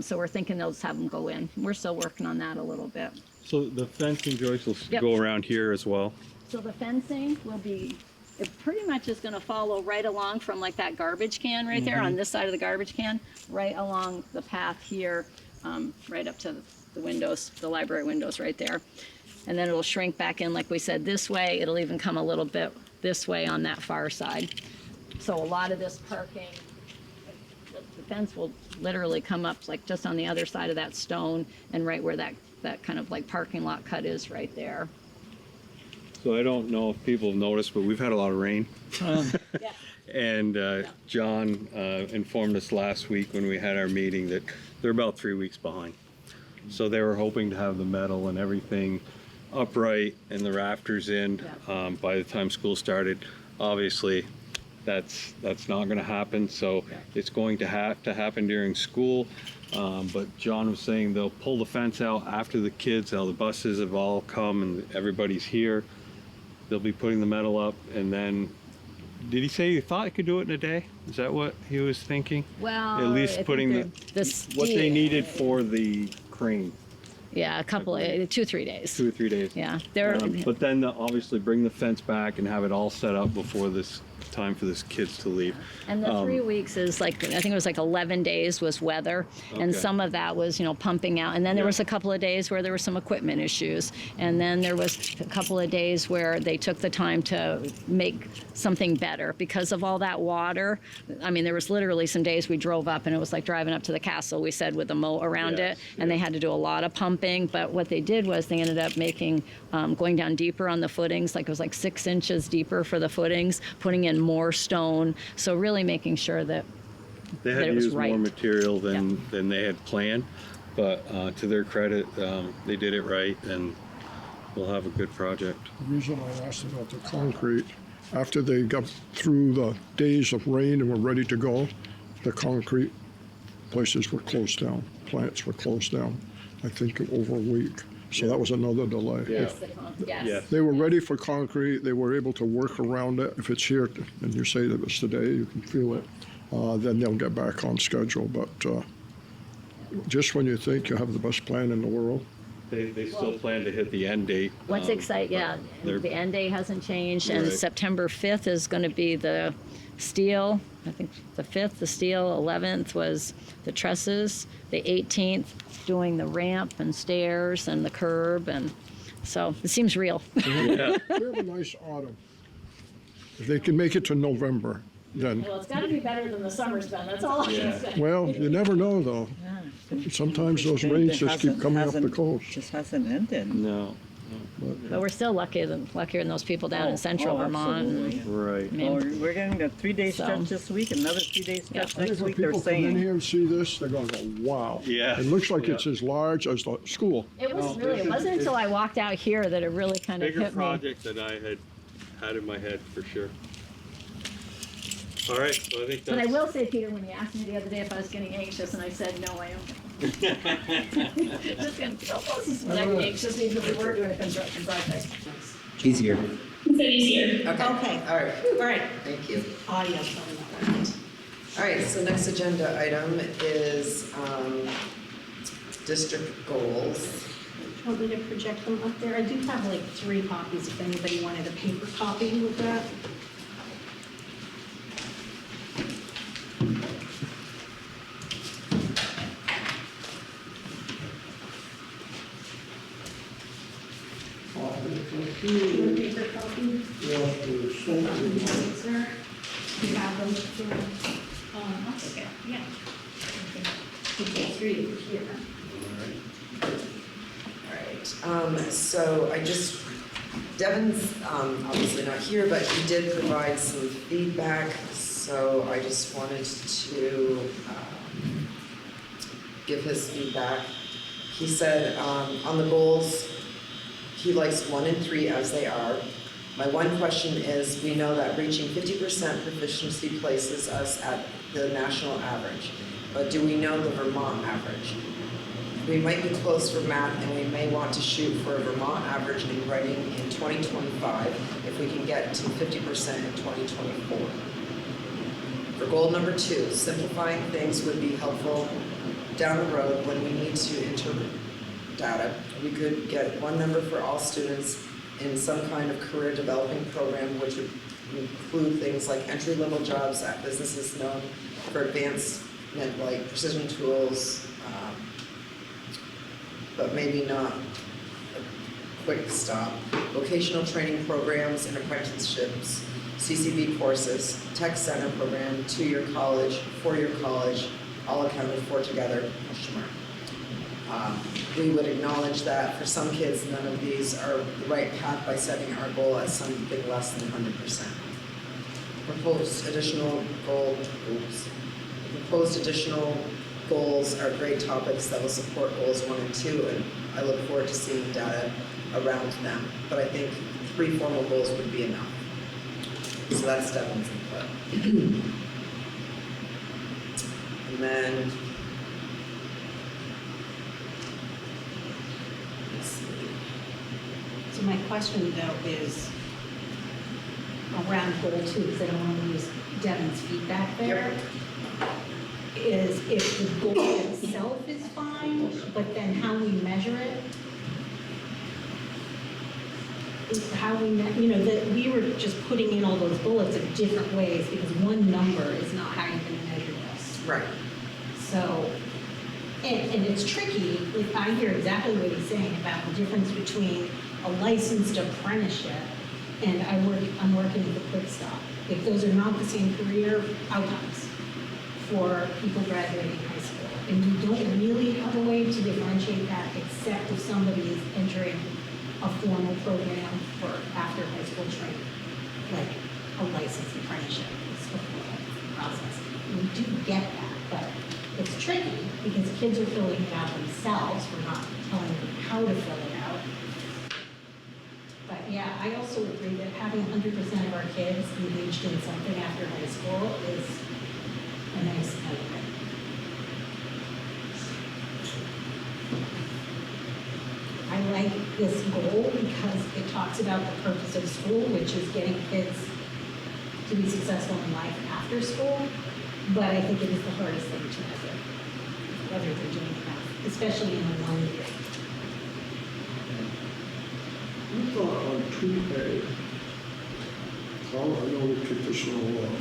So we're thinking they'll just have them go in. We're still working on that a little bit. So the fencing, Joyce, will Yep. go around here as well? So the fencing will be, it pretty much is going to follow right along from like that garbage can right there on this side of the garbage can, right along the path here, right up to the windows, the library windows right there. And then it'll shrink back in, like we said, this way. It'll even come a little bit this way on that far side. So a lot of this parking, the fence will literally come up like just on the other side of that stone and right where that kind of like parking lot cut is right there. So I don't know if people have noticed, but we've had a lot of rain. Yeah. And John informed us last week when we had our meeting that they're about 3 weeks behind. So they were hoping to have the metal and everything upright and the rafters in by the time school started. Obviously, that's not going to happen. So it's going to have to happen during school. But John was saying they'll pull the fence out after the kids, how the buses have all come and everybody's here. They'll be putting the metal up, and then, did he say he thought he could do it in a day? Is that what he was thinking? Well, At I least think putting what they needed for the crane, Yeah, a couple of 2 or 3 days. 2 or 3 days. Yeah, they're But then obviously bring the fence back and have it all set up before this time for the kids to leave. And the 3 weeks is like, I think it was like 11 days was weather, and Okay. some of that was, pumping out. And then there was a couple of days where there were some equipment issues. And then there was a couple of days where they took the time to make something better because of all that water. I mean, there was literally some days we drove up and it was like driving up to the castle, we said, with the moat around Yes, it. And they had to do a lot of pumping. But what they did was they ended up making, going down deeper on the footings, like it was like 6 inches deeper for the footings, putting in more stone. So really making sure that They that had it was used more right. material than they had planned, but to their credit, they did it right, and we'll have a good project. The reason I asked about the concrete, after they got through the days of rain and were ready to go, the concrete places were closed down, plants were closed down, I think over a week. So that was another delay. Yeah. Yes. They were ready for concrete, they were able to work around it. If it's here, and you say that it's today, you can feel it, then they'll get back on schedule. But just when you think you have the best plan in the world, They still plan to hit the end date. What's exciting, yeah, they're- the end date hasn't changed, and Right. September 5th is going to be the steel. I think the 5th, the steel, 11th was the trusses, the 18th doing the ramp and stairs and the curb, and so it seems real. Yeah. we have a nice autumn. If they can make it to November, then, Well, it's got to be better than the summer's been, that's all I Yeah. can say. well, you never know though. Sometimes those rains just keep coming up the coast. Just hasn't ended. No, But we're still luckier than those people down in central Vermont. and- absolutely. right. I mean, We're getting a 3-day So- stretch this week, another 3-day stretch I next think when week, they're people come in saying. here and see this, they're gonna go, wow. Yeah. It looks like it's as large as the school. It was No, really, this it is- wasn't until I walked out here that it really kind of Bigger hit me. project than I had in my head, for sure. All right, so I think But I that's. will say, Peter, when you asked me the other day if I was getting anxious, and I said, no, I am. Just getting so close to getting anxious, even if we were doing a construction project. Easier. Okay, Okay. all right, All right, thank you. audio, sorry about that. All right, so next agenda item is district goals. Want me to project them up there? I do have like 3 copies if anybody wanted a paper copy with that. Paper copy? Sir, you have them here. That's okay, yeah. Okay, 3 here. All right, so Devin's obviously not here, but he did provide some feedback, so I just wanted to give his feedback. He said on the goals, he likes 1 and 3 as they are. My one question is, we know that reaching 50% proficiency places us at the national average, but do we know the Vermont average? We might be close for math, and we may want to shoot for a Vermont average in writing in 2025 if we can get to 50% in 2024. For goal number 2, simplifying things would be helpful down the road when we need to interpret data. We could get one number for all students in some kind of career developing program, which would include things like entry-level jobs at businesses known for advancement like precision tools, but maybe not a quick stop. Vocational training programs and apprenticeships, CCB courses, tech center program, 2-year college, 4-year college, all accounted for together, question mark. We would acknowledge that for some kids, none of these are the right path by setting our goal at something less than 100%. Proposed additional goals are great topics that will support goals 1 and 2, and I look forward to seeing data around them. But I think 3 formal goals would be enough. So that's Devin's input. And then, let's see. So my question though is around goal 2, because I don't want to lose Devin's feedback there. Is if the goal itself is fine, but then how we measure it how we, you know, that we were just putting in all those bullets in different ways because one number is not how you're going to measure this. Right. So, and it's tricky, like, I hear exactly what he's saying about the difference between a licensed apprenticeship and I'm working at the Quick Stop. Like, those are not the same career outcomes for people graduating high school. And you don't really have a way to differentiate that except if somebody is entering a formal program for after high school training, like a licensed apprenticeship is a formal process. We do get that, but it's tricky because kids are filling it out themselves. We're not telling them how to fill it out. But yeah, I also agree that having 100% of our kids engaged in something after high school is a nice benefit. I like this goal because it talks about the purpose of school, which is getting kids to be successful in life after school. But I think it is the hardest thing to measure, whether they're doing enough, especially in the 1 year. I thought on 2A, I know we kicked this one along,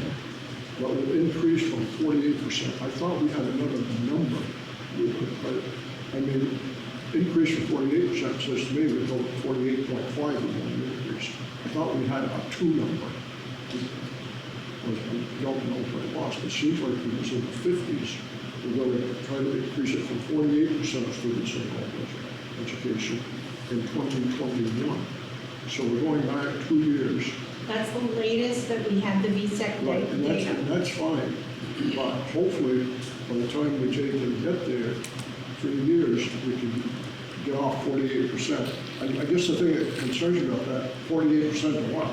but it increased from 48%. I thought we had another number we could put. I mean, increase from 48% says to me we go to 48.5 in 1 increase. I thought we had a 2 number. I don't know if I lost. It seems like it was in the 50s. We're going to try to increase it from 48% of students in education in 2021. So we're going back 2 years. That's the latest that we had the VSEC Right, and data. that's fine. But hopefully, by the time we take and get there, 3 years, we can get off 48%. I guess the thing that concerns me about that, 48% of what?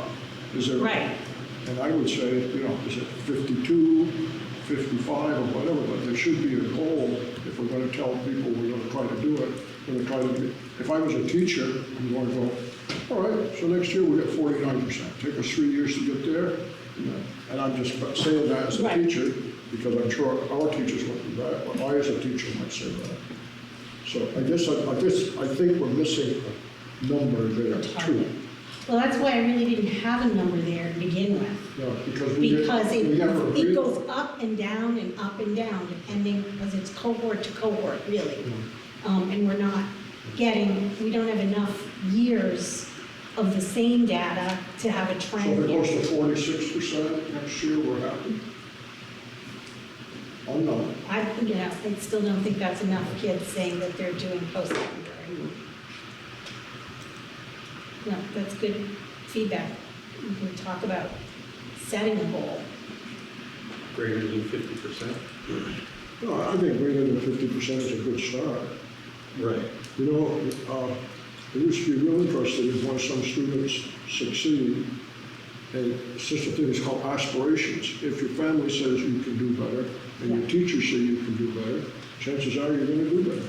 Is there? Right. And I would say, you know, is it 52, 55, or whatever, but there should be a goal if we're going to tell people we're going to try to do it. We're going to try to be, if I was a teacher, I'm going to go, all right, so next year we'll get 49%. Take us 3 years to get there. And I'm just saying that as a teacher, because I'm sure our teachers won't do that, but I as a teacher might say that. So I think we're missing a number there too. Well, that's why I really didn't have a number there to begin with. Yeah, because it goes up and down, depending, because it's cohort to cohort, really. And we're not we don't have enough years of the same data to have a trend. So if it goes to 46% next year, we're happy? I'm not. I still don't think that's enough kids saying that they're doing post-secondary. No, that's good feedback. We can talk about setting a goal. Greater than 50%? No, I think greater than 50% is a good start. Right. You know, it used to be real interesting in why some students succeed. And it's just a thing that's called aspirations. If your family says you can do better, and your teachers say you can do better, chances are you're going to do better.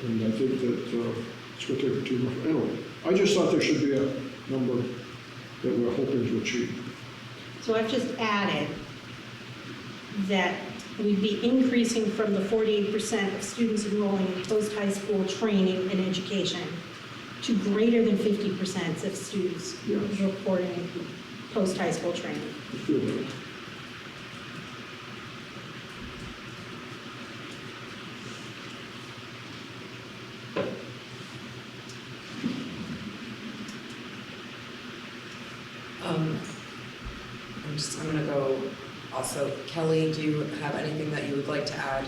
And I think that it's going to take a team of, anyway, I just thought there should be a number that we're hoping to achieve. So I've just added that we'd be increasing from the 48% of students enrolling in post-high school training and education to greater than 50% of students reporting post-high school training. I feel that. I'm gonna go also, Kelly, do you have anything that you would like to add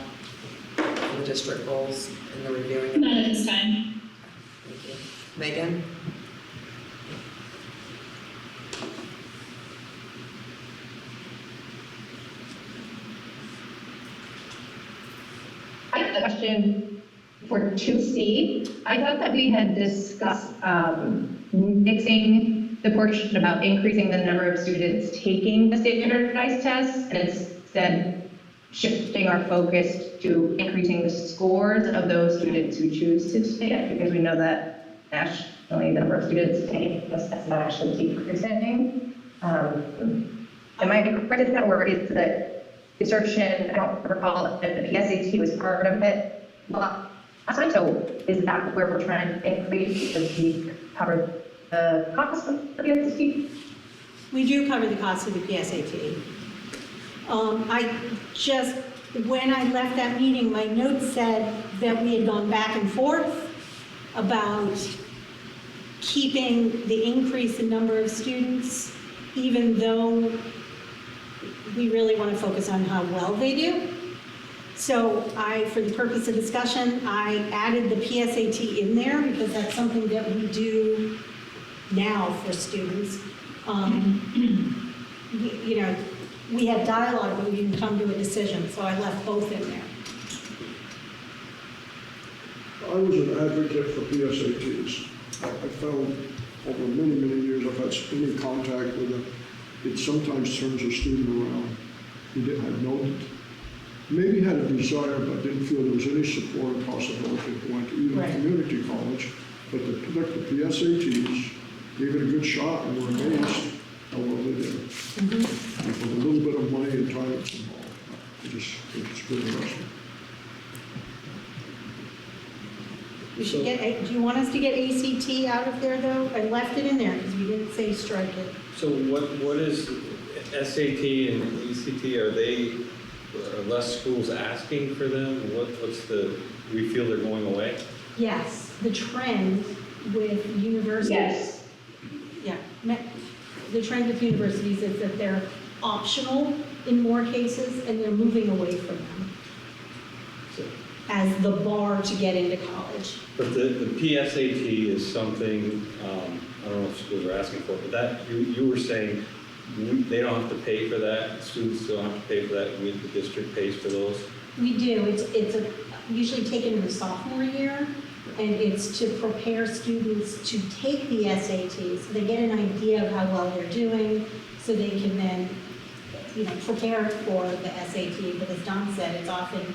on the district goals in the reviewing? Not at this time. Thank you. Megan? I have a question for 2C. I thought that we had discussed mixing the portion about increasing the number of students taking the standardized tests and instead shifting our focus to increasing the scores of those students who choose to take it, because we know that nationally the number of students taking this test is actually decreasing. Am I correct in that, or is the insertion, I don't recall if the PSAT was part of it last time, so is that where we're trying to increase, because we covered cost of the PSAT? We do cover the cost of the PSAT. When I left that meeting, my notes said that we had gone back and forth about keeping the increase in number of students, even though we really want to focus on how well they do. So for the purpose of discussion, I added the PSAT in there because that's something that we do now for students. We had dialogue, but we didn't come to a decision, so I left both in there. I was an advocate for PSATs. I found over many, many years, I've had any contact with them, it sometimes turns a student around who didn't have maybe had a desire, but didn't feel there was any support or possibility of going to even Right. community college. But the PSATs gave it a good shot and were amazed how well they did. And with a little bit of money and time it's involved, I just think it's good investment. We should do you want us to get ACT out of there, though? I left it in there because we didn't say strike it. So what is SAT and ECT, are less schools asking for them? We feel they're going away? Yes, the trend with universities. Yes. Yeah, the trend with universities is that they're optional in more cases, and they're moving away from them as the bar to get into college. But the PSAT is something, I don't know if schools are asking for, but that, you were saying they don't have to pay for that, students don't have to pay for that, the district pays for those? We do. It's usually taken in the sophomore year, and it's to prepare students to take the SATs. So they get an idea of how well they're doing, so they can then, prepare for the SAT. But as Don said, it's often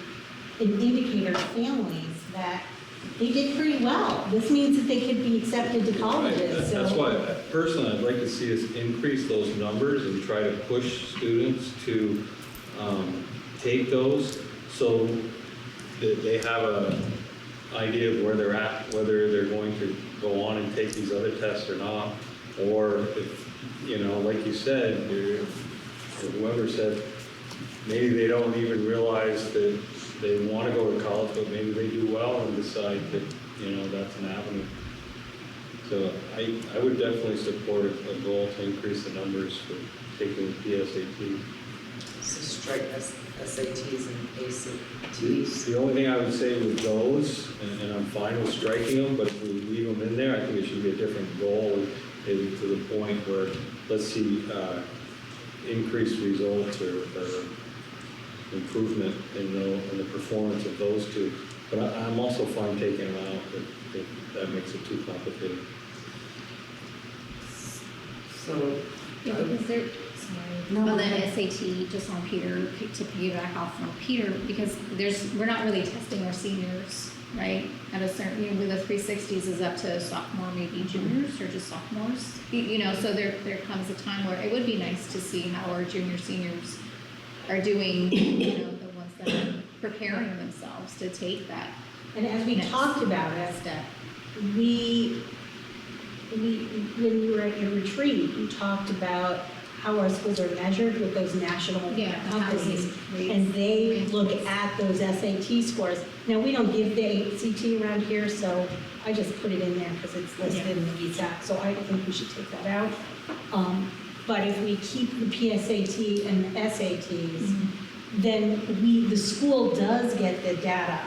an indicator to families that they did pretty well. This means that they could be accepted to colleges. That's why, personally, I'd like to see us increase those numbers and try to push students to take those so that they have an idea of where they're at, whether they're going to go on and take these other tests or not. Or if, like you said, or whoever said, maybe they don't even realize that they want to go to college, but maybe they do well and decide that, that's an avenue. So I would definitely support a goal to increase the numbers for taking the PSAT. So strike SATs and ACTs. The only thing I would say with those, and I'm fine with striking them, but if we leave them in there, I think it should be a different goal, maybe to the point where, let's see, increased results or improvement in the performance of those two. But I'm also fine taking them out if that makes it too complicated. So, Yeah, because they're, sorry, on the SAT, just on Peter, to piggyback off from Peter, because we're not really testing our seniors, right? At a certain, the 360s is up to sophomore, maybe juniors, or just sophomores. So there comes a time where it would be nice to see how our junior seniors are doing, the ones that are preparing themselves to take that. And as we talked about it, step. when you were at your retreat, you talked about how our schools are measured with those national companies, and they look at those SAT scores. Now, we don't give the ACT around here, so I just put it in there because it's listed in the VSAC, so I think we should take that out. But if we keep the PSAT and the SATs, then the school does get the data.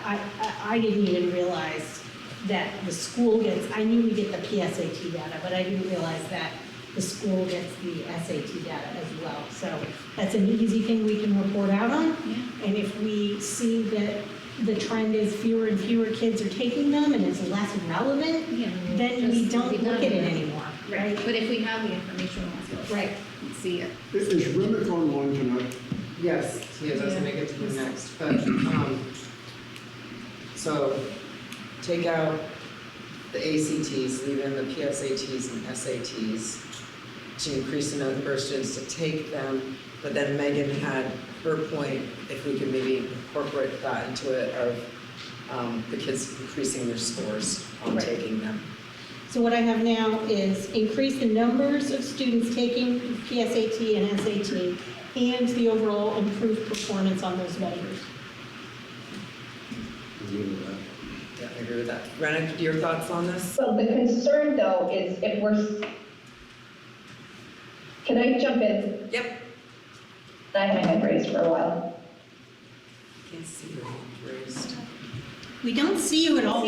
I didn't even realize that the school gets, I knew we get the PSAT data, but I didn't realize that the school gets the SAT data as well. So that's an easy thing we can report out on. Yeah. And if we see that the trend is fewer and fewer kids are taking them and it's less relevant, then we don't look at it anymore. Right. But if we have the information, we'll have to see it. Is Remick online tonight? yes, he is, I was gonna get to him next, but, so, take out the ACTs, leave in the PSATs and SATs to increase the number of students to take them, but then Megan had her point, if we could maybe incorporate that into it, of the kids increasing their scores on taking them. So what I have now is increase the numbers of students taking PSAT and SAT and the overall improved performance on those measures. Yeah, I agree with that. Rennick, your thoughts on this? Well, the concern though is if can I jump in? Yep. I had my hand raised for a while. Can't see your hand raised. We don't see you at all.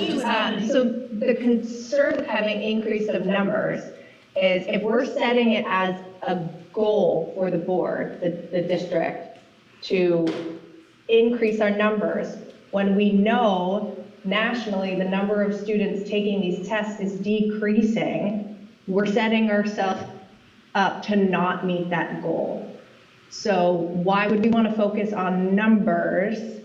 So the concern with having increase of numbers is if we're setting it as a goal for the board, the district, to increase our numbers, when we know nationally the number of students taking these tests is decreasing, we're setting ourselves up to not meet that goal. So why would we want to focus on numbers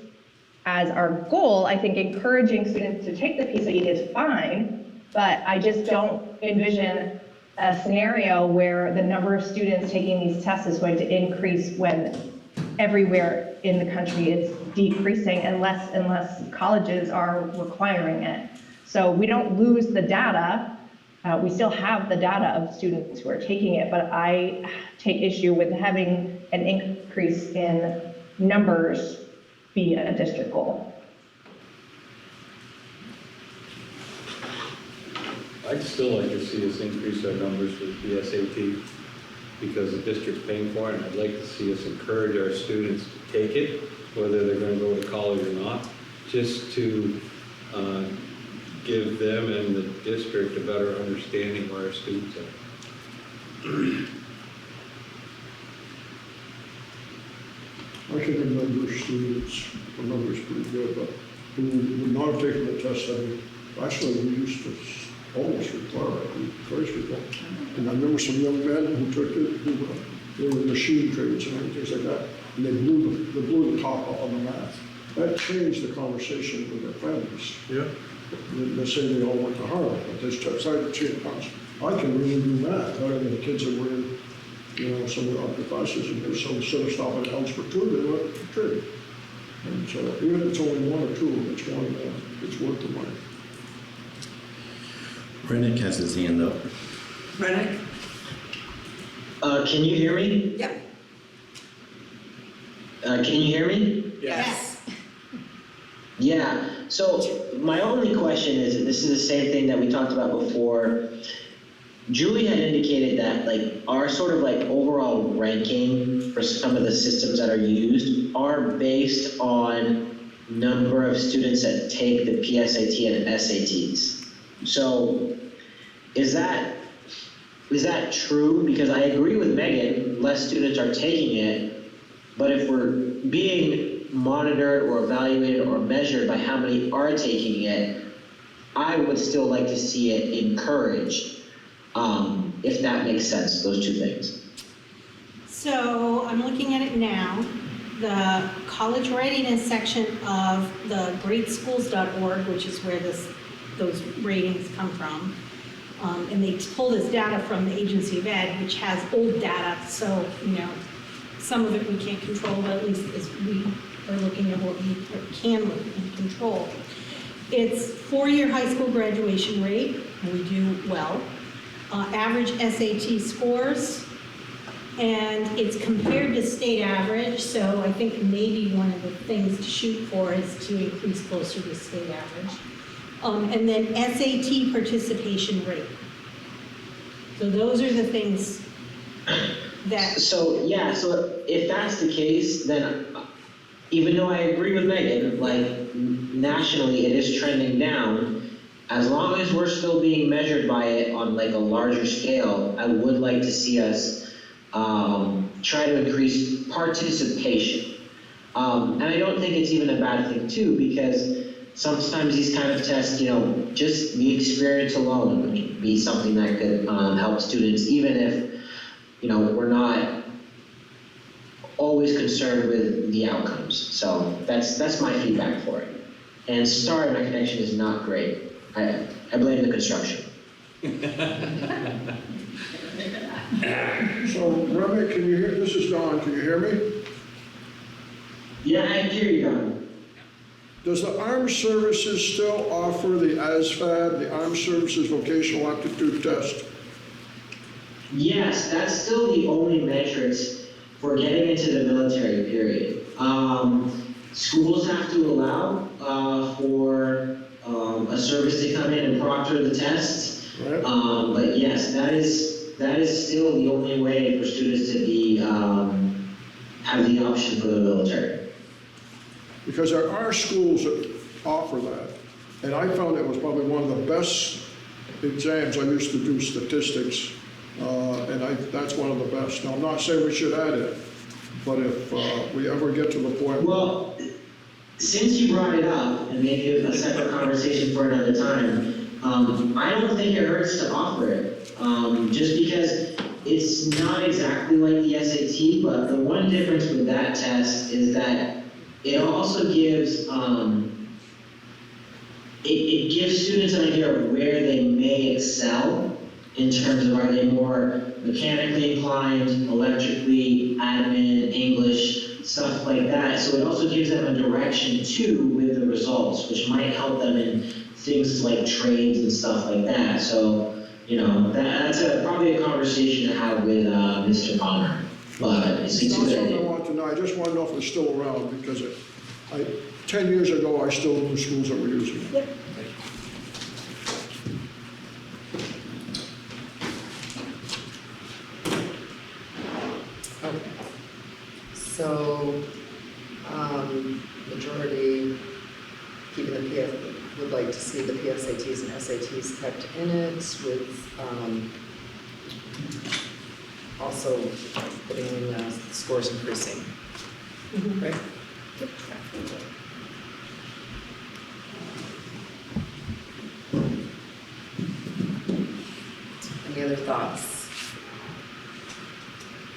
as our goal? I think encouraging students to take the PSAT is fine, but I just don't envision a scenario where the number of students taking these tests is going to increase when everywhere in the country it's decreasing unless colleges are requiring it. So we don't lose the data. We still have the data of students who are taking it, but I take issue with having an increase in numbers be a district goal. I'd still like to see us increase our numbers for the SAT because the district's paying for it, and I'd like to see us encourage our students to take it, whether they're going to go to college or not, just to give them and the district a better understanding where our students are. I can remember students, the numbers pretty good, but who would not have taken the test. I mean, actually, we used to almost require it, we twice required. And I remember some young men who took it, who they were in machine trades and things like that, and they blew the top up on the math. That changed the conversation with their families. Yeah. They say they all went to Harvard, but this test, I can really do math better than the kids that were in, some of the upper classes, and so instead of stopping at algebra 2, they went to trig. And so even if it's only one or two, it's one, it's worth the money. Rennick has his hand up. Rennick? Can you hear me? Yeah. Can you hear me? Yes. Yeah, so my only question is, this is the same thing that we talked about before. Julie had indicated that our sort of overall ranking for some of the systems that are used are based on number of students that take the PSAT and SATs. So is that true? Because I agree with Megan, less students are taking it, but if we're being monitored or evaluated or measured by how many are taking it, I would still like to see it encouraged, if that makes sense, those two things. So I'm looking at it now. The college readiness section of the greatschools.org, which is where those ratings come from, and they pull this data from the Agency of Ed, which has old data, so some of it we can't control, but at least as we are looking at what we can look and control. It's 4-year high school graduation rate, and we do well. Average SAT scores, and it's compared to state average, so I think maybe one of the things to shoot for is to increase closer to state average. And then SAT participation rate. So those are the things that... So if that's the case, then even though I agree with Megan, nationally it is trending down, as long as we're still being measured by it on a larger scale, I would like to see us try to increase participation. And I don't think it's even a bad thing too, because sometimes these kind of tests, just the experience alone would be something that could help students, even if, we're not always concerned with the outcomes. So that's my feedback for it. And sorry, my connection is not great. I blame the construction. So, Remy, can you hear, this is Don, can you hear me? Yeah, I hear you, Don. Does the Armed Services still offer the ASVAB, the Armed Services Vocational Aptitude Test? Yes, that's still the only metrics for getting into the military, period. Schools have to allow for a service to come in and proctor the tests. Right. But yes, that is still the only way for students to be have the option for the military. Because there are schools that offer that. And I found it was probably one of the best exams. I used to do statistics, and that's one of the best. Now, I'm not saying we should add it, but if we ever get to the point. Well, since you brought it up, and maybe a separate conversation for another time, I don't think it hurts to offer it. Just because it's not exactly like the SAT, but the one difference with that test is that it also gives, it gives students an idea of where they may excel in terms of, are they more mechanically inclined, electrically, admin, English, stuff like that. So it also gives them a direction too with the results, which might help them in things like trades and stuff like that. So, you know, that's probably a conversation to have with Mr. Palmer. But it's a Not good something I idea. want to know. I just want to know if it's still around, because 10 years ago, I still knew schools that were using it. Yep. Okay. So, majority keeping the PS, would like to see the PSATs and SATs kept in it with, also putting in scores increasing, right? Any other thoughts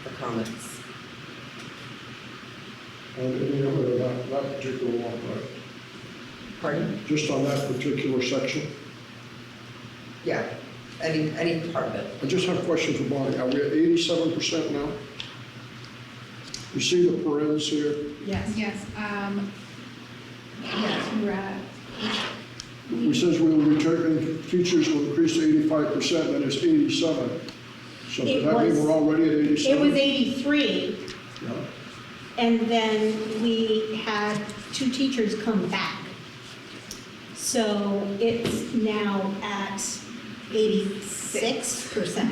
or comments? That particular one, right? Pardon? Just on that particular section. Yeah, any part of it. I just have a question for Bonnie. Are we at 87% now? You see the parens here? Yes. Yes, yes, we're at, It says we will return, teachers will increase to 85%, and it's 87. So does that mean we're already at 87? It was 83, Yeah. and then we had 2 teachers come back. So it's now at 86%.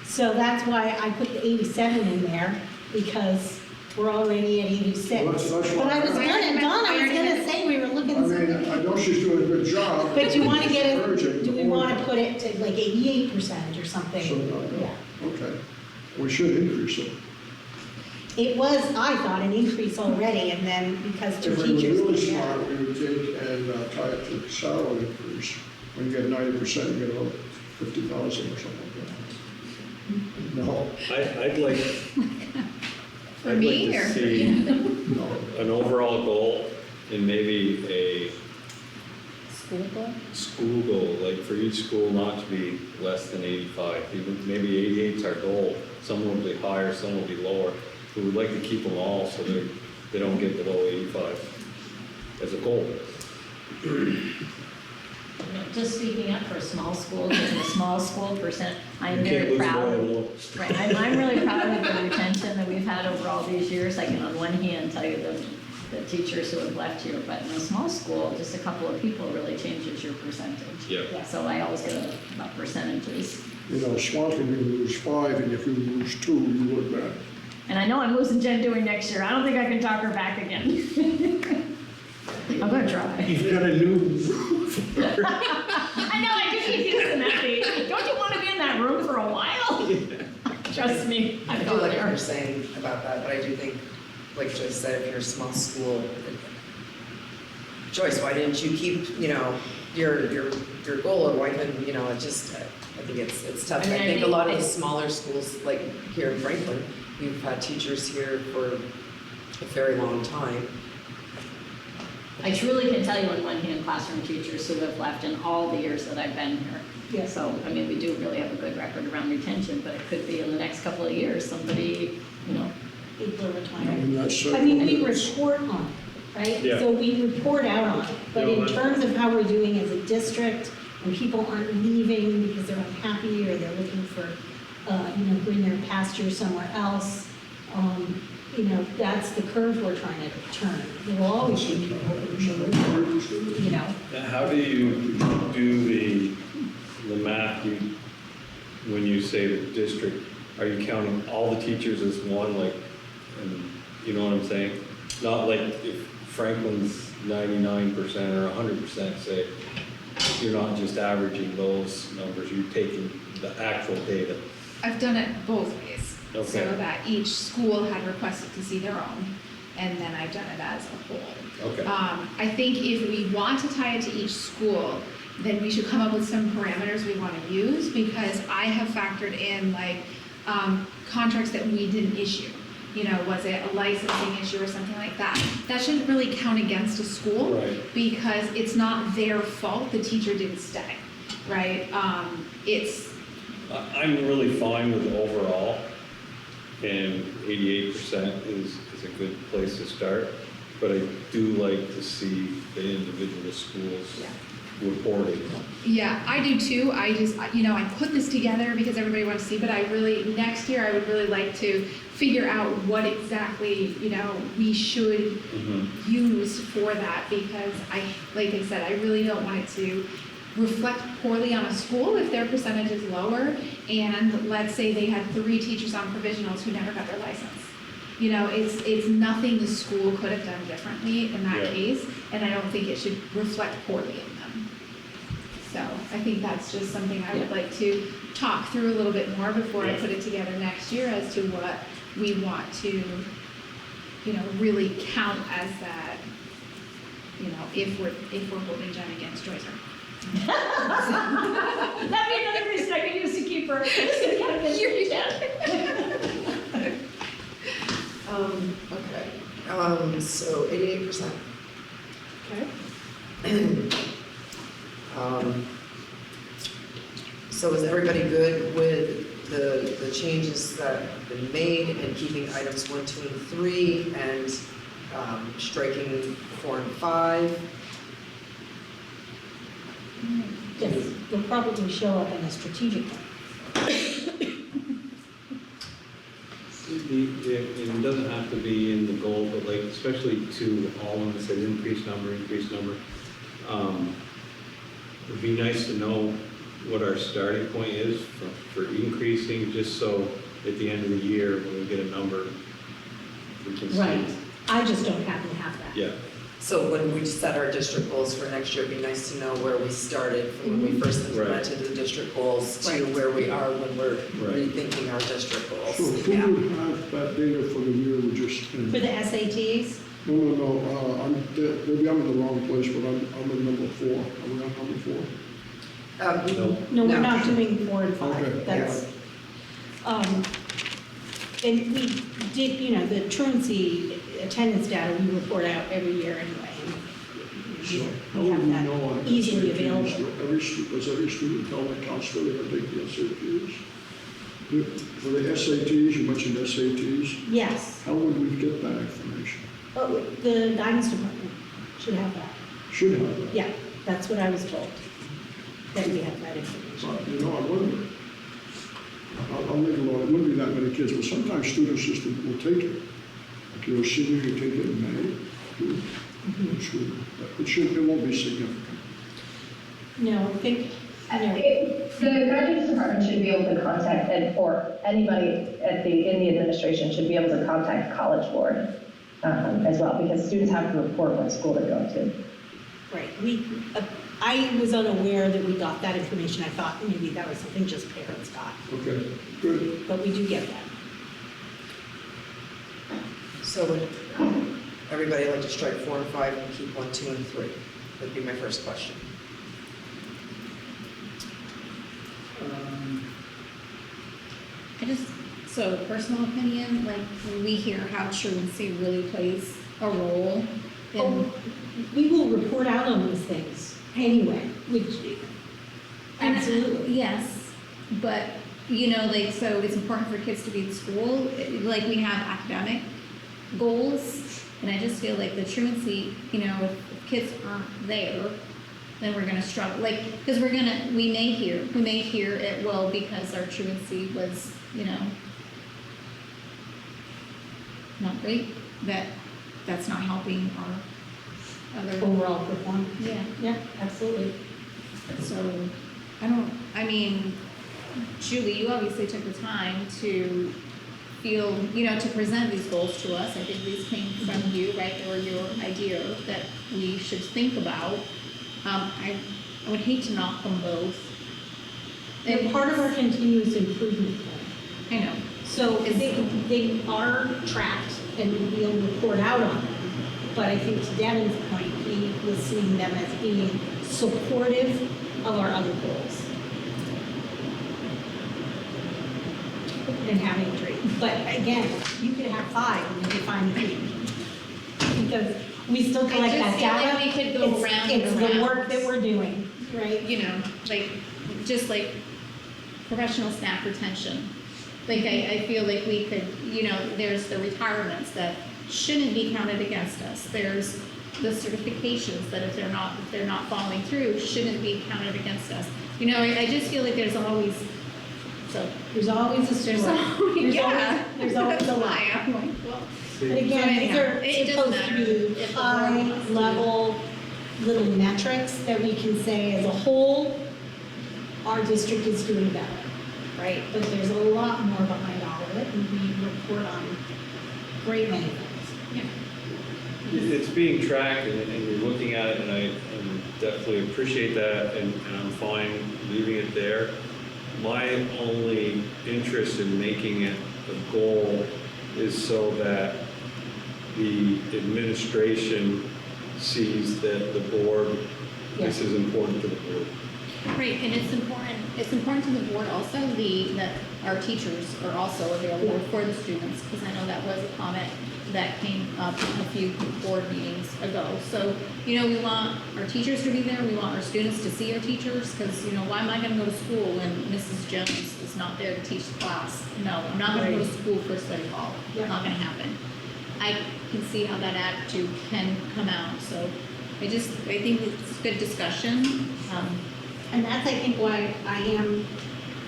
So that's why I put the 87 in there, because we're already at 86. Well, that's But I was why- gonna say we were looking I mean, something. I know she's doing a good job. But you want to get it, Encouraging do we the want to board. put it to like 88% or something? So, Yeah. okay. We should increase it. It was, I thought, an increase already, and then because 2 If we were teachers. really came back. smart, we would take and tie it to salary increase. When you get 90%, you get about 50,000 or something like that. No, I'd like, for I'd me like or to for see you? no. an overall goal and maybe a School goal? school goal, like for each school not to be less than 85. Even maybe 88 is our goal. Some will be higher, some will be lower. We would like to keep them all so they don't get below 85 as a goal. Just speaking up for a small school, because in a small school percent, I am You can't very lose proud. by a little. Right, I'm really proud of the retention that we've had over all these years. I can on one hand tell you the teachers who have left here, but in a small school, just a couple of people really changes your percentage. Yeah. So I always get about percentages. You know, Swansea, you lose 5, and if you lose 2, you look bad. And I know I'm losing Jen Dewey next year. I don't think I can talk her back again. I'm gonna try. You've got a new. I know, I do need this and that. Don't you want to be in that room for a while? Trust me, I I've do gone like what there. you're saying about that, but I do think, like Joyce said, if you're a small school, Joyce, why didn't you keep, you know, your goal, or why couldn't, you know, it just, I think it's tough. I mean, I I think a think lot of I- the smaller schools, like here in Franklin, we've had teachers here for a very long time. I truly can tell you in one hand classroom teachers who have left in all the years that I've been here. Yeah. So, I mean, we do really have a good record around retention, but it could be in the next couple of years, somebody, you know, People are I retiring. mean, that's. I mean, we report on it. right? Yeah. So we report out on it, but No, in that's- terms of how we're doing as a district, and people aren't leaving because they're unhappy or they're looking for, greener pasture somewhere else, that's the curve we're trying to turn. There will always be people who move, Now, how do you do the math, when you say the district, are you counting all the teachers as one, and you know what I'm saying? Not like if Franklin's 99% or 100%, say, you're not just averaging those numbers, you're taking the actual data. I've done it both ways. Okay. So that each school had requested to see their own, and then I've done it as a whole. Okay. I think if we want to tie it to each school, then we should come up with some parameters we want to use, because I have factored in contracts that we didn't issue. Was it a licensing issue or something like that? That shouldn't really count against a school, Right. because it's not their fault the teacher didn't stay, right? I'm really fine with overall, and 88% is a good place to start, but I do like to see the individual schools reporting. Yeah, I do too. I just, I put this together because everybody wants to see, but next year I would really like to figure out what exactly, we should use for that, because like I said, I really don't want it to reflect poorly on a school if their percentage is lower, and let's say they had 3 teachers on provisionals who never got their license. It's nothing the school could have done differently in that case, and I don't think it should reflect poorly in them. So I think that's just something I would like to talk through a little bit more before I put it together next year as to what we want to, really count as that, if we're holding Jen against Joycer. That'd be another reason I could use to keep her. Okay. So 88%. Okay. So is everybody good with the changes that have been made and keeping items 1, 2, and 3 and striking 4 and 5? Yes, they'll probably show up in a strategic plan. It doesn't have to be in the goal, but especially to all of them, it says increased number. It'd be nice to know what our starting point is for increasing, just so at the end of the year, when we get a number, we can see. Right. I just don't happen to have that. Yeah. So when we set our district goals for next year, it'd be nice to know where we started from when we first implemented the district goals to where we are when we're rethinking our district goals. So who would have that data for the year we just finished? For the SATs? No, maybe I'm in the wrong place, but I'm in number 4. Are we on number 4? No, we're not doing 4 and 5. Okay. That's, and we did, the truancy attendance data we report out every year anyway. So how We would have we that know on easily SATs? available. Does every student tell their counselor they're going to take the SATs? For the SATs, you mentioned SATs. Yes. How would we get that information? Oh, the guidance department should have that. Should have that. Yeah, that's what I was told, that we have that information. But, I wonder. I'll make a lot, it wouldn't be that many kids, but sometimes students just will take it. Like you're a senior, you take it in May, June. It won't be significant. No, I think, The guidance department should be able to contact, or anybody in the administration should be able to contact College Board as well, because students have to report what school they're going to. right, I was unaware that we got that information. I thought maybe that was something just parents got. Okay, good. But we do get that. So would everybody like to strike 4 and 5 and keep 1, 2, and 3? That'd be my first question. So personal opinion, when we hear how truancy really plays a role in. We will report out on these things anyway, which, absolutely. Yes, but, so it's important for kids to be in school, we have academic goals, And I just feel like the truancy, you know, if kids aren't there, then we're gonna struggle, like, because we may hear it will because our truancy was, you know, not great, that's not helping our other. Overall performance. Yeah. Yeah, absolutely. So, I mean, Julie, you obviously took the time to feel, you know, to present these goals to us. I think these came from you, right? They were your idea that we should think about. I would hate to knock them both. They're part of our continuous improvement plan. I know. So they are tracked and we'll report out on them. But I think to Devin's point, he was seeing them as being supportive of our other goals. And having 3. But again, you could have 5 and then define 3. Because we still collect that I just feel data. like we could go round and It's around. the work that we're doing, right? You know, like, just like professional staff retention. Like, I feel like we could, you know, there's the retirements that shouldn't be counted against us. There's the certifications that if they're not following through, shouldn't be counted against us. You know, I just feel like there's always a story. There's always a lie. I'm like, well. But again, these are It doesn't supposed matter to be if the high-level little metrics that we can say as a whole, our district is doing better, right? But there's a lot more behind all of it, and we report on great many things. It's being tracked and you're looking at it, and I definitely appreciate that, and I'm fine leaving it there. My only interest in making it a goal is so that the administration sees that the board, this is important to the board. Right, and it's important to the board also, that our teachers are also available for the students, because I know that was a comment that came up a few board meetings ago. So, you know, we want our teachers to be there, we want our students to see our teachers, because, you know, why am I gonna go to school when Mrs. Jones is not there to teach the class? No, I'm not gonna go to school for study hall, it's not gonna happen. I can see how that attitude can come out, so I think it's good discussion. And that's, I think, why I am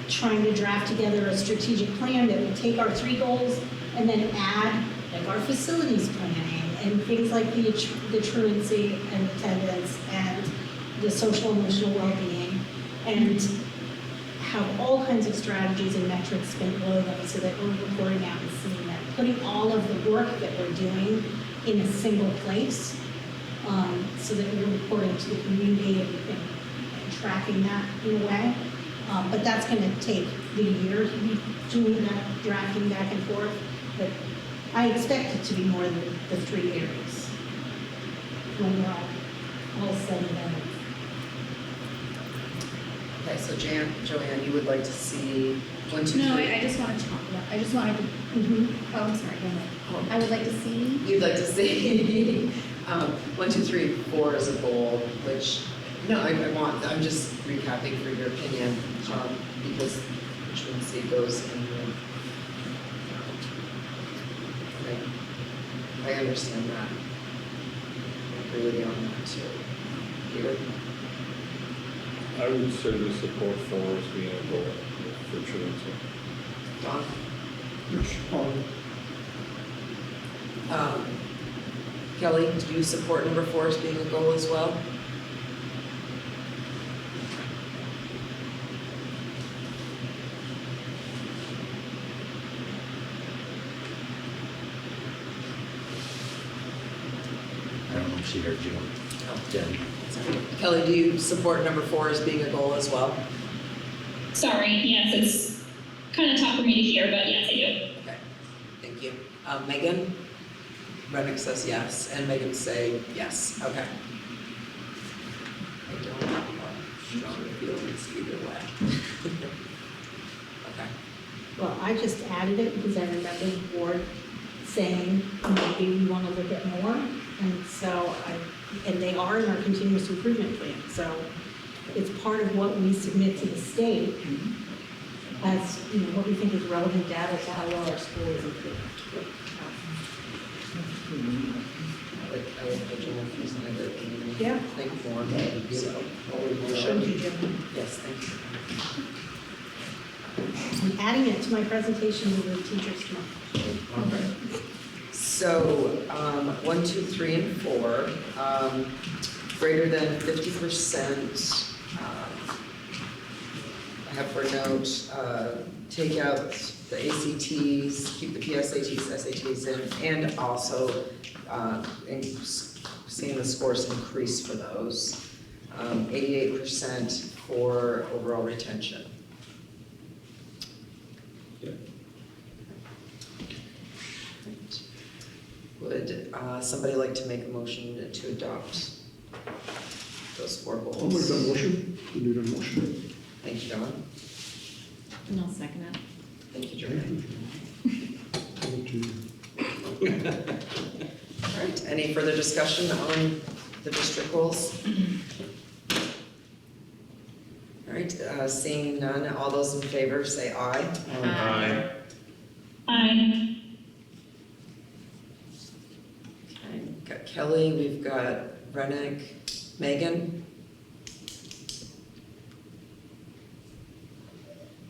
trying to draft together a strategic plan that will take our 3 goals and then add like our facilities planning and things like the truancy and attendance and the social emotional well-being, and have all kinds of strategies and metrics spent below them so that we're reporting out and seeing that, putting all of the work that we're doing in a single place, so that we're reporting to the community and tracking that in a way. But that's going to take the year to be doing that, drafting back and forth. But I expect it to be more than the 3 years when we're all said and done. Okay, so Joanne, you would like to see 1, 2, 3? No, I just wanted to talk about, I just wanted to, oh, I'm sorry, go ahead. I would like to see. You'd like to see 1, 2, 3, 4 as a goal, which, no, I'm just recapping for your opinion, because the truancy goes in the, I understand that. I agree with you on that too. Peter? I would certainly support 4 as being a goal for truancy. Don? Yes, Kelly, do you support number 4 as being a goal as well? I don't know if she heard you. Jen. Kelly, do you support number 4 as being a goal as well? Sorry, yes, it's kind of tough for me to hear, but yes, I do. Okay, thank you. Megan? Rennick says yes, and Megan say yes. Okay. I don't have strong feelings either way. Okay. Well, I just added it because I remember the board saying maybe we want to look at more. And so and they are in our continuous improvement plan. So it's part of what we submit to the state as, you know, what we think is relevant data to how well our school is improving. Yeah. Think more, so. Thank you, Jim. Yes, thank you. I'm adding it to my presentation to the teachers tomorrow. So, 1, 2, 3, and 4, greater than 50%. I have for note, take out the ACTs, keep the PSATs, SATs in, and also seeing the scores increase for those. 88% for overall retention. Would somebody like to make a motion to adopt those 4 goals? I'll make that motion. You need a motion. Thank you, Dawn. And I'll second it. Thank you, Jordan. All right, any further discussion on the district goals? All right, seeing none, all those in favor say aye. Aye. Aye. Okay, we've got Kelly, we've got Rennick, Megan,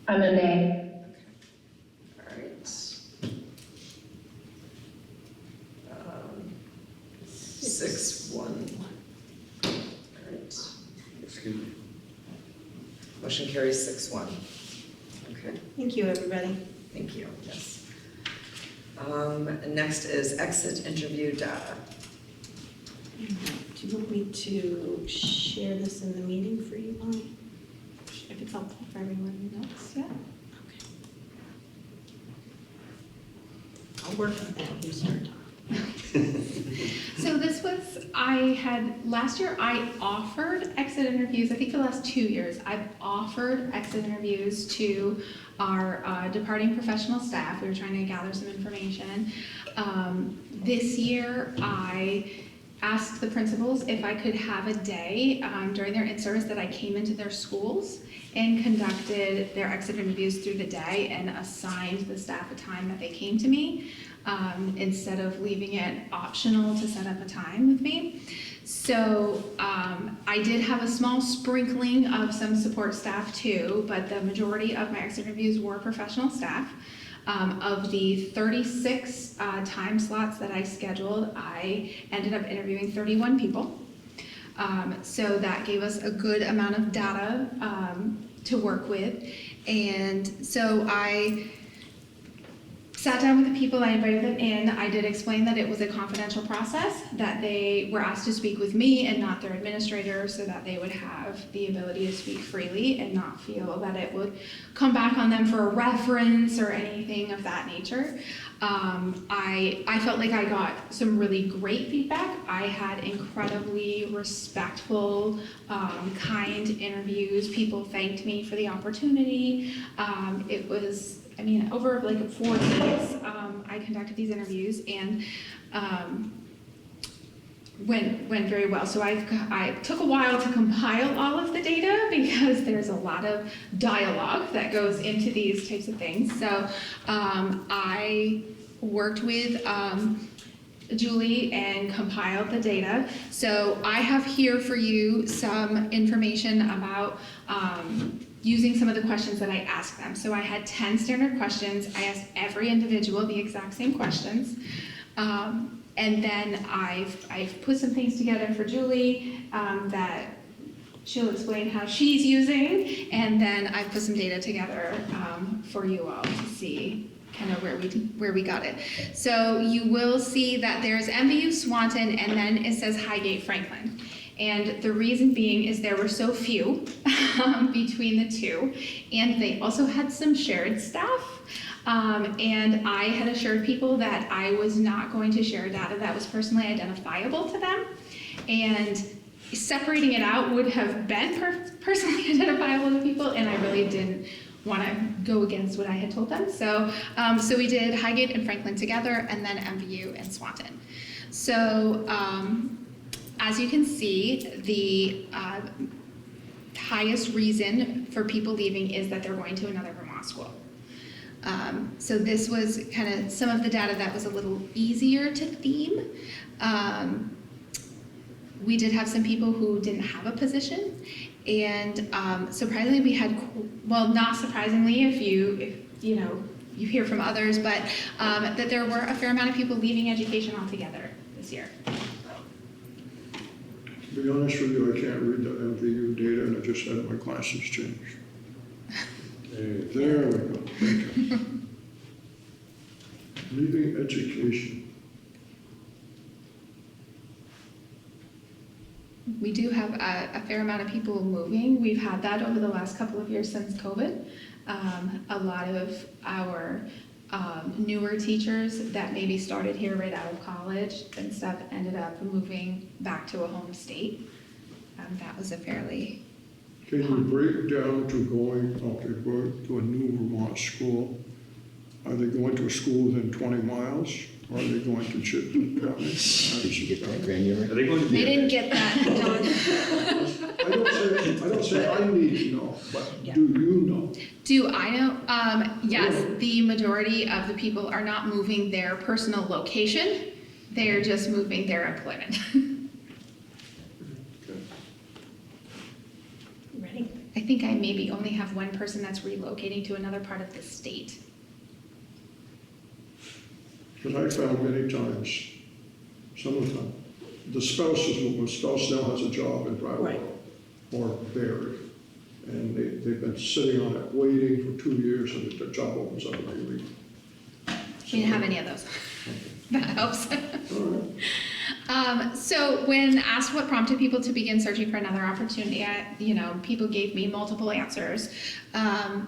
I'm a nay. all right. 6-1. All right. Excuse me. Motion carries 6-1. Okay, Thank you, everybody. thank you, yes. Next is exit interview data. Do you want me to share this in the meeting for you, Bonnie? If it's helpful for everyone else, yeah? Okay. I'll work on that, you start talking. So this was, last year I offered exit interviews, I think for the last 2 years, I've offered exit interviews to our departing professional staff. We were trying to gather some information. This year I asked the principals if I could have a day during their in-service that I came into their schools and conducted their exit interviews through the day and assigned the staff a time that they came to me, instead of leaving it optional to set up a time with me. So I did have a small sprinkling of some support staff too, but the majority of my exit interviews were professional staff. Of the 36 time slots that I scheduled, I ended up interviewing 31 people. So that gave us a good amount of data to work with. And so I sat down with the people, I invited them in. I did explain that it was a confidential process, that they were asked to speak with me and not their administrator, so that they would have the ability to speak freely and not feel that it would come back on them for a reference or anything of that nature. I felt like I got some really great feedback. I had incredibly respectful, kind interviews. People thanked me for the opportunity. It was, over like 4 days, I conducted these interviews and went very well. So I took a while to compile all of the data because there's a lot of dialogue that goes into these types of things. So I worked with Julie and compiled the data. So I have here for you some information about using some of the questions that I asked them. So I had 10 standard questions. I asked every individual the exact same questions. And then I've put some things together for Julie that she'll explain how she's using. And then I put some data together for you all to see kind of where we got it. So you will see that there's MVU Swanton and then it says Highgate Franklin. And the reason being is there were so few between the two, and they also had some shared staff. And I had assured people that I was not going to share data that was personally identifiable to them. And separating it out would have been personally identifiable to people, and I really didn't want to go against what I had told them. So, so we did Highgate and Franklin together, and then MVU and Swanton. So, as you can see, the highest reason for people leaving is that they're going to another Vermont school. So this was kind of some of the data that was a little easier to theme. we did have some people who didn't have a position, and surprisingly, we had, well, not surprisingly, if you know, you hear from others, but that there were a fair amount of people leaving education altogether this year. To be honest with you, I can't read the MVU data, and I just had my glasses changed. There we go. Thank you. Leaving education. We do have a fair amount of people moving. We've had that over the last couple of years since COVID. A lot of our newer teachers that maybe started here right out of college and stuff ended up moving back to a home state. That was a fairly... Can you break down to going to a new Vermont school? Are they going to a school within 20 miles? Or are they going to Chittenden County? Did you get that granular? Are they going to They didn't get that, Don. I don't say I need to know, but do you know? Do I know? Yes, the majority of the people are not moving their personal location. They're just moving their employment. Ready? I think I maybe only have one person that's relocating to another part of the state. Because I found many times, some of them, the spouse now has a job in Brattleboro or Barry. And they've been sitting on it, waiting for 2 years, and the job opens up and they leave. We didn't have any of those. That helps. So when asked what prompted people to begin searching for another opportunity, people gave me multiple answers. The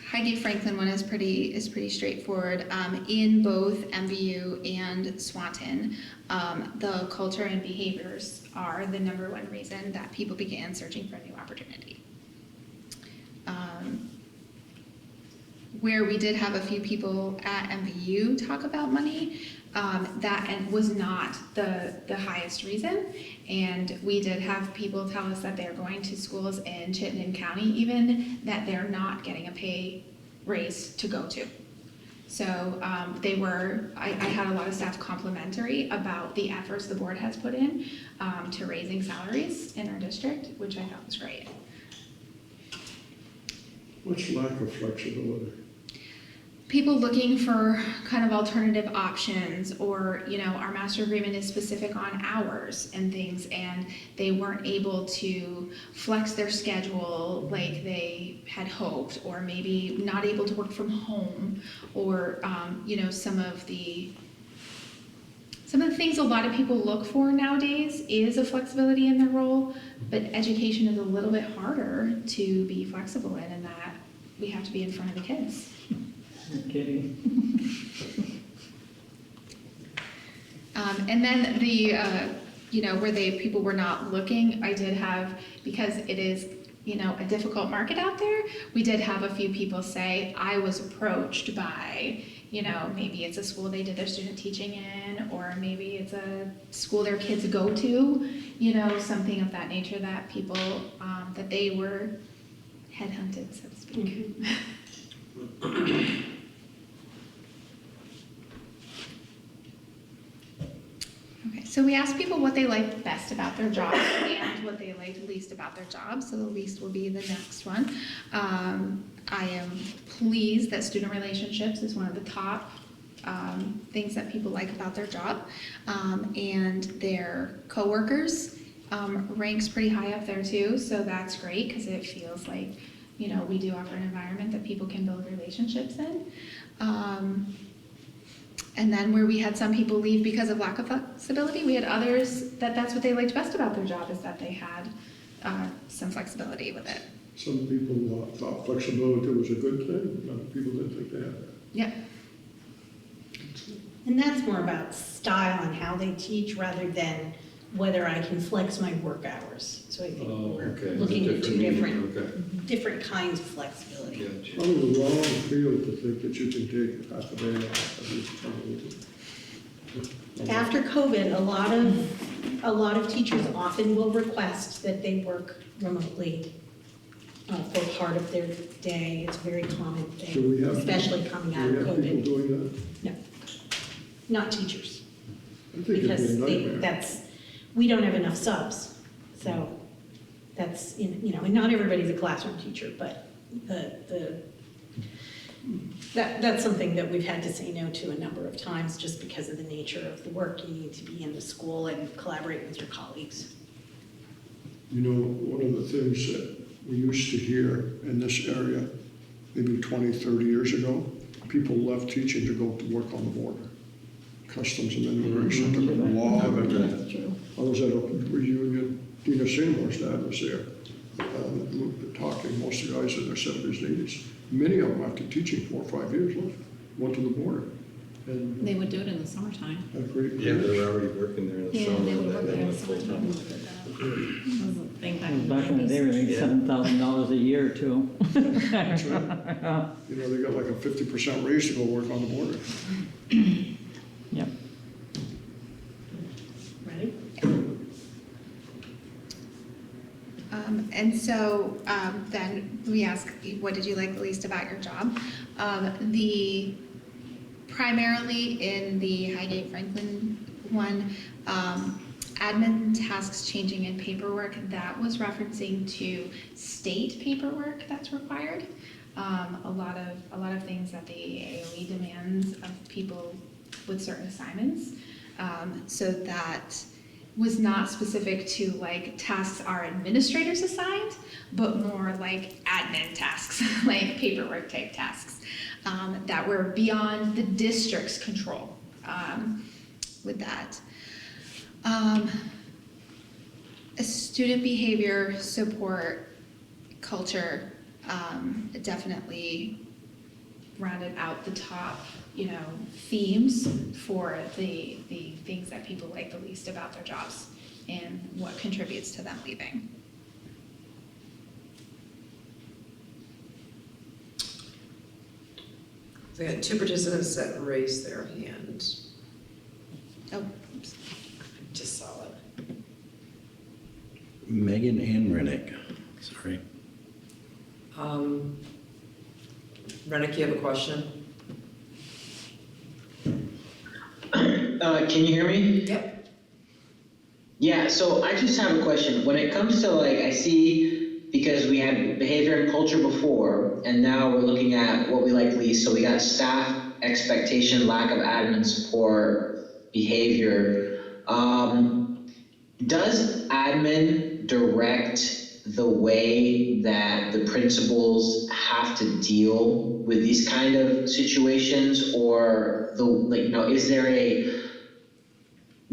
Highgate Franklin one is pretty straightforward. In both MVU and Swanton, the culture and behaviors are the number one reason that people began searching for a new opportunity. Where we did have a few people at MVU talk about money, that was not the highest reason. And we did have people tell us that they're going to schools in Chittenden County even that they're not getting a pay raise to go to. So I had a lot of staff complimentary about the efforts the board has put in to raising salaries in our district, which I thought was great. What's lack of flexibility? People looking for kind of alternative options, or, our master agreement is specific on hours and things, and they weren't able to flex their schedule like they had hoped, or maybe not able to work from home, or, some of the things a lot of people look for nowadays is a flexibility in their role, but education is a little bit harder to be flexible in, and that we have to be in front of the kids. No kidding. And then where people were not looking, I did have, because it is, a difficult market out there, we did have a few people say, I was approached by, maybe it's a school they did their student teaching in, or maybe it's a school their kids go to, something of that nature, that people, that they were headhunted, so to speak. Mm-hmm. Okay, so we asked people what they liked best about their job and what they liked least about their job. So the least will be the next one. I am pleased that student relationships is one of the top things that people like about their job. And their coworkers ranks pretty high up there too. So that's great, because it feels like, we do offer an environment that people can build relationships in. And then where we had some people leave because of lack of flexibility, we had others that's what they liked best about their job, is that they had some flexibility with it. Some people thought flexibility was a good thing, other people didn't think they had that. Yeah. And that's more about style and how they teach rather than whether I can flex my work hours. So I think we're looking at two different kinds of flexibility. It's probably the wrong field to think that you can take half a day off. After COVID, a lot of teachers often will request that they work remotely for part of their day. It's a very common thing, especially coming out of COVID. Do we have people doing that? No, not teachers. it'd be a because nightmare. we don't have enough subs. So that's, you know, and not everybody's a classroom teacher, but that's something that we've had to say no to a number of times just because of the nature of the work. You need to be in the school and collaborate with your colleagues. You know, one of the things that we used to hear in this area, maybe 20, 30 years ago, people left teaching to go to work on the border. Customs and immigration, took a law. I was at a reunion, Dina Seymour's dad was there, talking, most of the guys in their 70s and 80s. Many of them, after teaching 4 or 5 years, went to the border. And They would do it in the summertime. had great Yeah, they were already working there in the Yeah, summer. they would and work then there in the went full summertime. time. That was a thing back in the Back in the day, we 90s. made $7,000 a year too. That's right. You know, they got like a 50% raise to go work on the border. Yep. Ready? And so then we ask, what did you like the least about your job? Primarily in the Highgate Franklin one, admin tasks changing in paperwork, that was referencing to state paperwork that's required. A lot of things that the AOE demands of people with certain assignments. So that was not specific to like tasks our administrators assigned, but more like admin tasks, like paperwork type tasks that were beyond the district's control with that. A student behavior support culture definitely rounded out the top, themes for the things that people like the least about their jobs and what contributes to them leaving. So we had 2 participants that raised their hand. Oh, oops. I just saw it. Megan and Rennick, sorry. Rennick, you have a question? Can you hear me? Yep. Yeah, so I just have a question. When it comes to I see, because we had behavior and culture before, and now we're looking at what we like least. So we got staff, expectation, lack of admin support, behavior. Does admin direct the way that the principals have to deal with these kind of situations, or is there a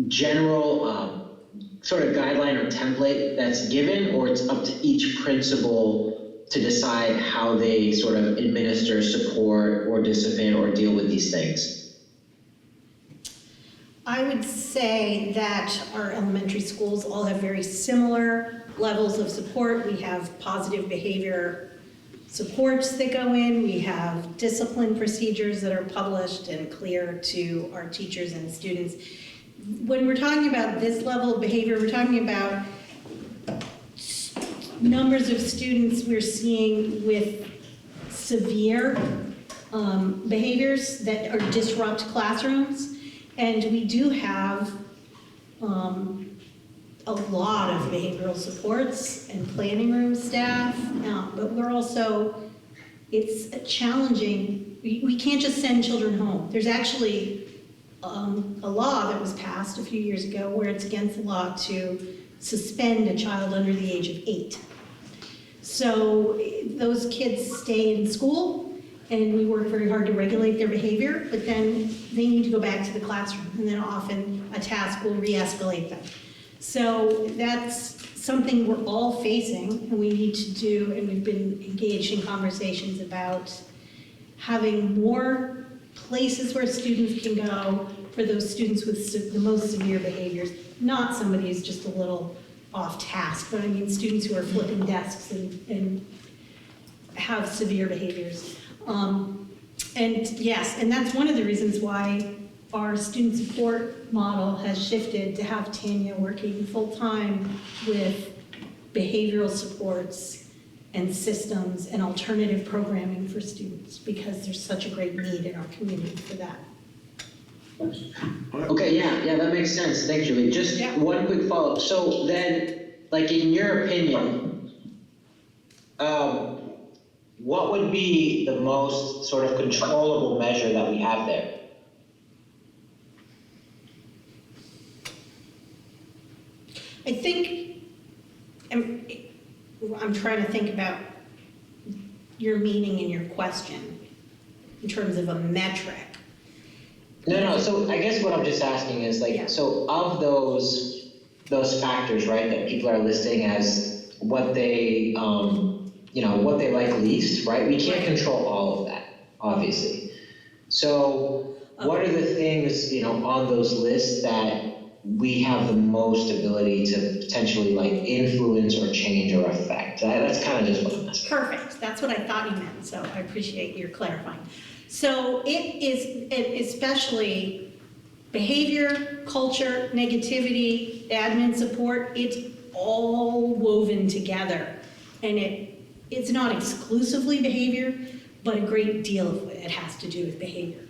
general sort of guideline or template that's given, or it's up to each principal to decide how they sort of administer, support, or discipline, or deal with these things? I would say that our elementary schools all have very similar levels of support. We have positive behavior supports that go in. We have discipline procedures that are published and clear to our teachers and students. When we're talking about this level of behavior, we're talking about numbers of students we're seeing with severe behaviors that are disrupt classrooms. And we do have a lot of behavioral supports and planning room staff, but we're also, it's challenging. We can't just send children home. There's actually a law that was passed a few years ago where it's against the law to suspend a child under the age of 8. So those kids stay in school, and we work very hard to regulate their behavior, but then they need to go back to the classroom, and then often a task will re-escalate them. So that's something we're all facing, and we need to do, and we've been engaged in conversations about having more places where students can go for those students with the most severe behaviors, not somebody who's just a little off task, but I mean students who are flipping desks and have severe behaviors. And yes, and that's one of the reasons why our student support model has shifted to have Tanya working full-time with behavioral supports and systems and alternative programming for students, because there's such a great need in our community for that. Okay, yeah, that makes sense. Thanks, Julie. Just one quick follow-up. So then, like, in your opinion, what would be the most sort of controllable measure that we have there? I think, I'm trying to think about your meaning in your question in terms of a metric. No, so I guess what I'm just asking is like, so of those factors, right, that people are listing as what they, what they like least, right? We can't control all of that, obviously. So what are the things, on those lists that we have the most ability to potentially like influence or change or affect? That's kind of just what I'm asking. Perfect, that's what I thought you meant, so I appreciate your clarifying. So it is especially behavior, culture, negativity, admin support, it's all woven together. And it's not exclusively behavior, but a great deal of it has to do with behavior.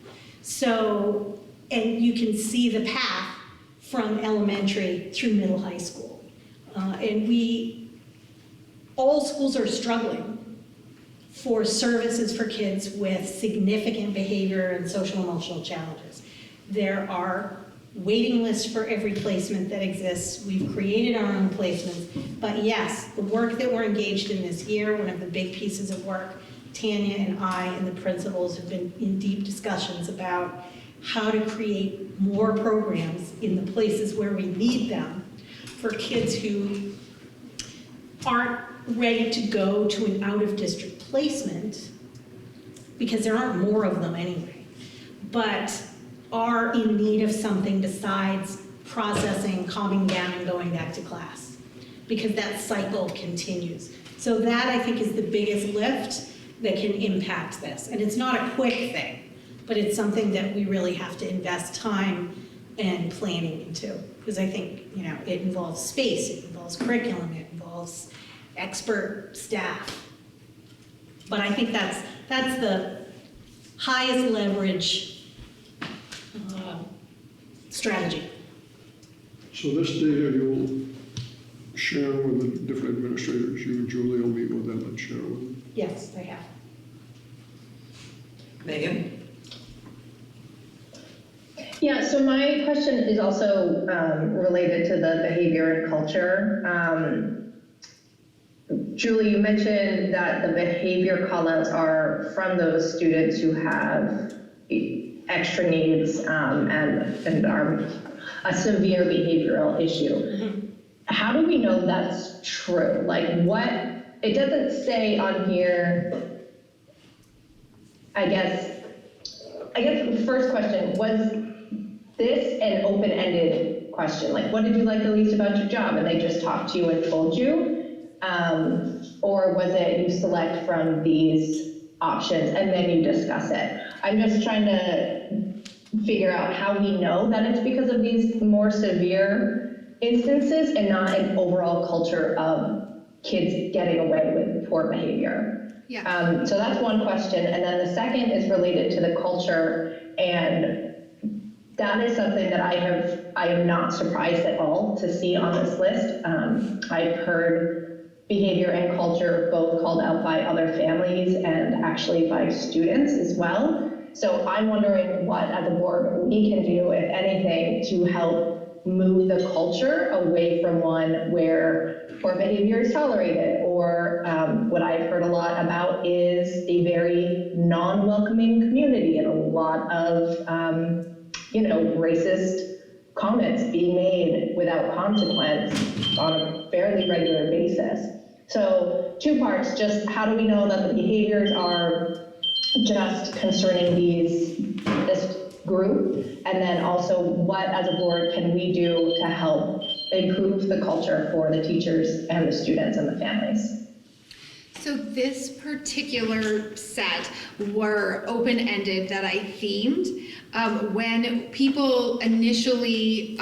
So, and you can see the path from elementary through middle high school. And all schools are struggling for services for kids with significant behavior and social emotional challenges. There are waiting lists for every placement that exists. We've created our own placements. But yes, the work that we're engaged in this year, one of the big pieces of work, Tanya and I and the principals have been in deep discussions about how to create more programs in the places where we need them for kids who aren't ready to go to an out-of-district placement, because there aren't more of them anyway, but are in need of something besides processing, calming down, and going back to class, because that cycle continues. So that, I think, is the biggest lift that can impact this. And it's not a quick thing, but it's something that we really have to invest time and planning into, because I think, it involves space, it involves curriculum, it involves expert staff. But I think that's the highest leverage strategy. So this data you'll share with the different administrators, you and Julie will meet with them and share with them? Yes, I have. Megan? Yeah, so my question is also related to the behavior and culture. Julie, you mentioned that the behavior callouts are from those students who have extra needs and are a severe behavioral issue. Mm-hmm. How do we know that's true? Like it doesn't say on here, I guess the first question, was this an open-ended question? Like, what did you like the least about your job? And they just talked to you and told you? Or was it you select from these options and then you discuss it? I'm just trying to figure out how we know that it's because of these more severe instances and not an overall culture of kids getting away with poor behavior. Yeah. So that's one question. And then the second is related to the culture, and that is something that I am not surprised at all to see on this list. I've heard behavior and culture both called out by other families and actually by students as well. So I'm wondering what, as a board, we can do, if anything, to help move the culture away from one where poor behavior is tolerated, or what I've heard a lot about is a very non-welcoming community and a lot of racist comments being made without consequence on a fairly regular basis. So 2 parts, just how do we know that the behaviors are just concerning this group? And then also, what as a board can we do to help improve the culture for the teachers and the students and the families? So this particular set were open-ended that I themed. When people initially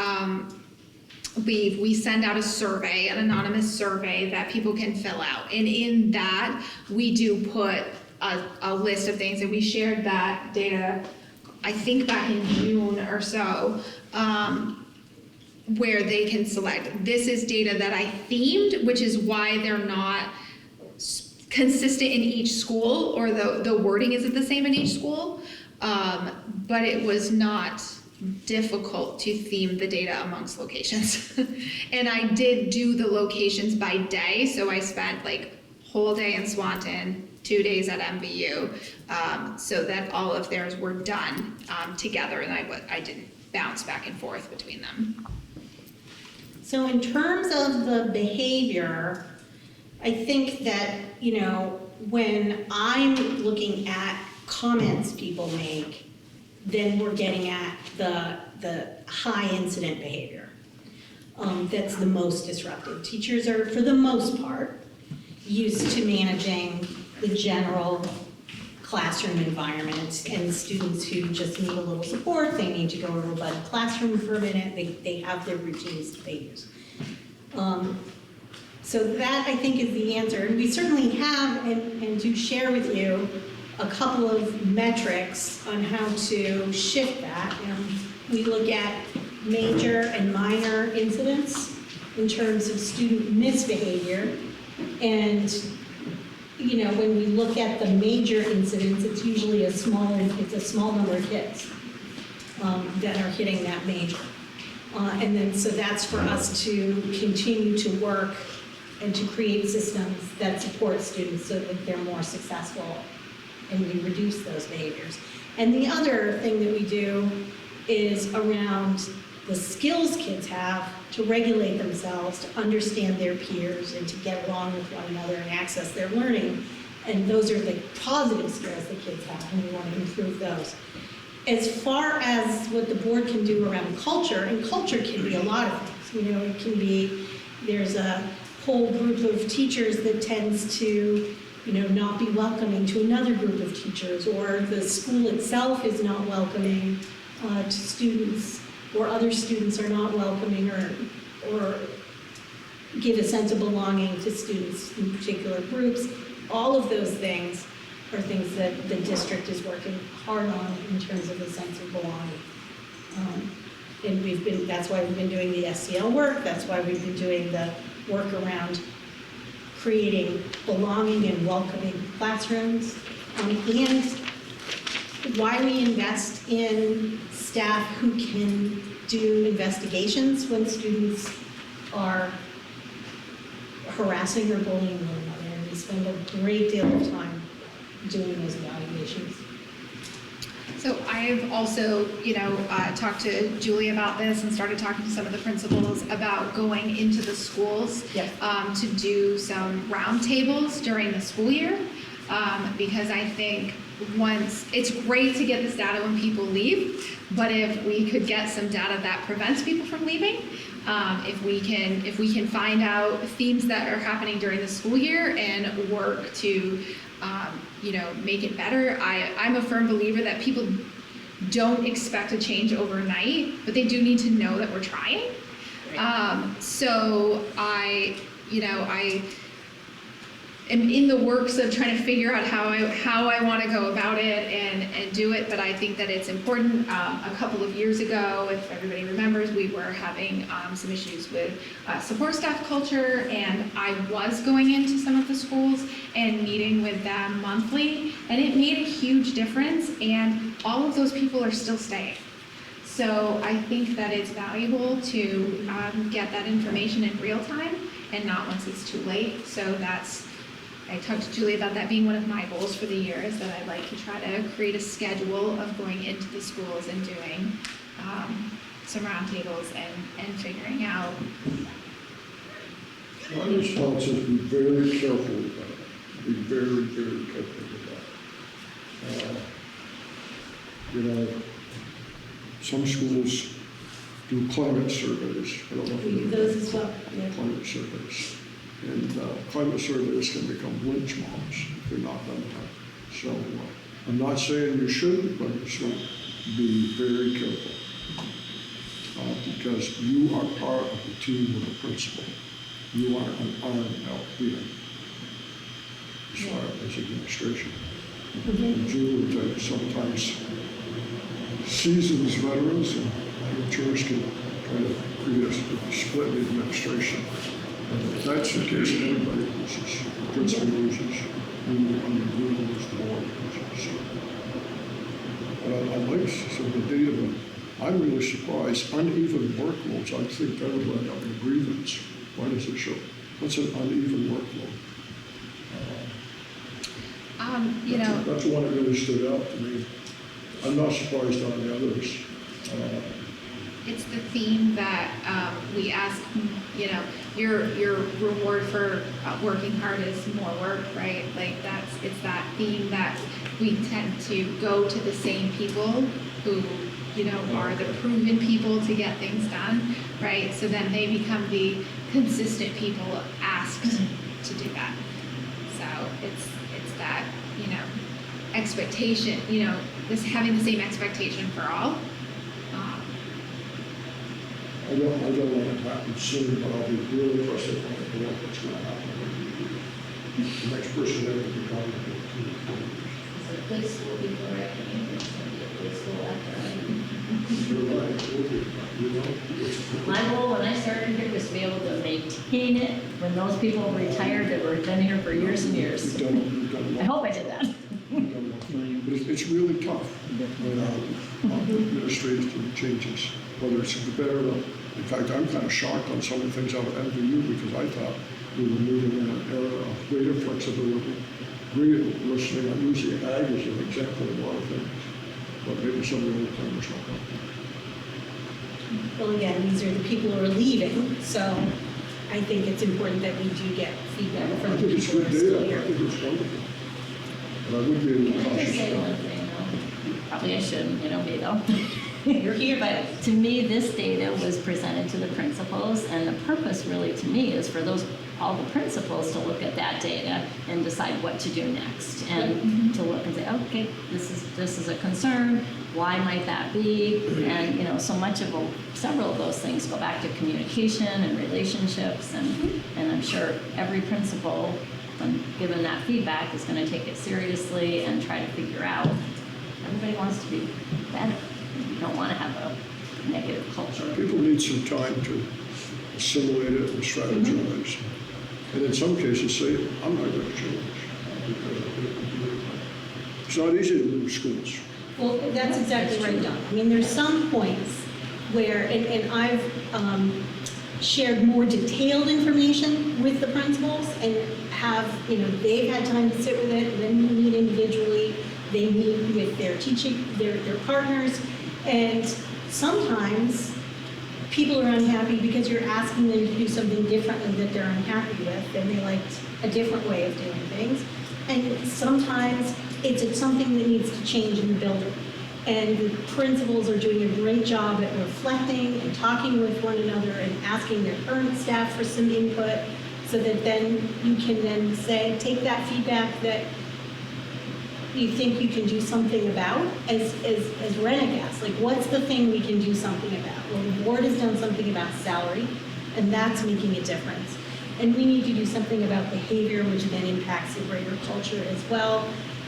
leave, we send out a survey, an anonymous survey that people can fill out. And in that, we do put a list of things, and we shared that data I think back in June or so, where they can select. This is data that I themed, which is why they're not consistent in each school, or the wording isn't the same in each school. But it was not difficult to theme the data amongst locations. And I did do the locations by day, so I spent like whole day in Swanton, 2 days at MVU, so that all of theirs were done together, and I didn't bounce back and forth between them. So in terms of the behavior, I think that, you know, when I'm looking at comments people make, then we're getting at the high incident behavior. That's the most disruptive. Teachers are, for the most part, used to managing the general classroom environment, and students who just need a little support, they need to go to a robotic classroom for a minute, they have their routines that they use. So that, I think, is the answer. And we certainly have, and do share with you, a couple of metrics on how to shift that. We look at major and minor incidents in terms of student misbehavior. And, you know, when we look at the major incidents, it's usually a small number of kids that are hitting that major. And then, so that's for us to continue to work and to create systems that support students so that they're more successful and we reduce those behaviors. And the other thing that we do is around the skills kids have to regulate themselves, to understand their peers, and to get along with one another and access their learning. And those are the positive skills that kids have, and we want to improve those. As far as what the board can do around culture, and culture can be a lot of things. You know, it can be, there's a whole group of teachers that tends to, you know, not be welcoming to another group of teachers, or the school itself is not welcoming to students, or other students are not welcoming or give a sense of belonging to students in particular groups. All of those things are things that the district is working hard on in terms of a sense of belonging. And that's why we've been doing the SCL work, that's why we've been doing the work around creating belonging and welcoming classrooms, and why we invest in staff who can do investigations when students are harassing or bullying one another, and we spend a great deal of time doing those evaluations. So I've also, you know, talked to Julie about this and started talking to some of the principals about going into the schools to do some roundtables during the school year, because I think once, it's great to get this data when people leave, but if we could get some data that prevents people from leaving, if we can find out themes that are happening during the school year and work to you know, make it better. I'm a firm believer that people don't expect a change overnight, but they do need to know that we're trying. So I am in the works of trying to figure out how I want to go about it and do it, but I think that it's important. A couple of years ago, if everybody remembers, we were having some issues with support staff culture, and I was going into some of the schools and meeting with them monthly, and it made a huge difference, and all of those people are still staying. So I think that it's valuable to get that information in real time and not once it's too late. So I talked to Julie about that being one of my goals for the year, is that I'd like to try to create a schedule of going into the schools and doing some roundtables and figuring out. My response is be very careful with that. Be very, very careful with that. You know, some schools do climate surveys. I don't know if We do those as well. Yeah. Climate surveys. And climate surveys can become lynch mobs if they're not done right. So I'm not saying you shouldn't, but you should be very careful. Because you are part of the team with the principal. You are an arm out here as far as administration. And Julie will tell you sometimes seasoned veterans, and the church can kind of create a split in the administration. And if that's the case, then everybody loses. The principal loses, and the group loses, the board loses. But I like some of the data, but I'm really surprised. Uneven workloads, I think that would end up in a grievance. Why does it show? What's an uneven workload? You know, That's one that really stood out to me. I'm not surprised on the others. it's the theme that we ask, you know, your reward for working hard is more work, right? Like it's that theme that we tend to go to the same people who, you know, are the proven people to get things done, right? So then they become the consistent people asked to do that. So it's that, you know, expectation, you know, this having the same expectation for all. I don't want it to happen soon, but I'll be really frustrated with what's going to happen. The next person there will be gone in 2 So a good school before reckoning, it's going to be a good school after. You're right, you know? My goal when I started here was to be able to maintain it when those people retired that were been here for years and years. You've done I hope I did that. But it's really tough when administrative changes, whether it's the better or, in fact, I'm kind of shocked on some of the things out of MVU because I thought we were moving in an era of greater flexibility, greater listening. I'm using ag as an example of a lot of things, but maybe some of the old timers don't know. Well, again, these are the people who are leaving, so I think it's important that we do get feedback from I the think it's people who good are still data. here. I think it's wonderful. But I would be a little Can I just cautious. say one thing, though? Probably I shouldn't, you know me though. You're here, But to me, this data was presented to the principals, and the purpose really to me is for all the principals to look at that data and decide what to do next. And to look and say, okay, this is a concern, why might that be? And, you know, so much of several of those things go back to communication and relationships, and I'm sure every principal, when given that feedback, is gonna take it seriously and try to figure out, everybody wants to be better. You don't want to have a negative culture. People need some time to assimilate it and strategize. And in some cases say, I'm not going to change. It's not easy to move schools. Well, that's exactly right, Don. I mean, there's some points where, and I've shared more detailed information with the principals and have, you know, they've had time to sit with it, then we meet individually, they meet with their teaching, their partners, and sometimes people are unhappy because you're asking them to do something differently that they're unhappy with, and they liked a different way of doing things. And sometimes it's something that needs to change in the building. And the principals are doing a great job at reflecting and talking with one another and asking their current staff for some input, so that then you can then say, take that feedback that you think you can do something about, as Rennick asked, like, what's the thing we can do something about? Well, the board has done something about salary, and that's making a difference. And we need to do something about behavior, which then impacts the greater culture as well.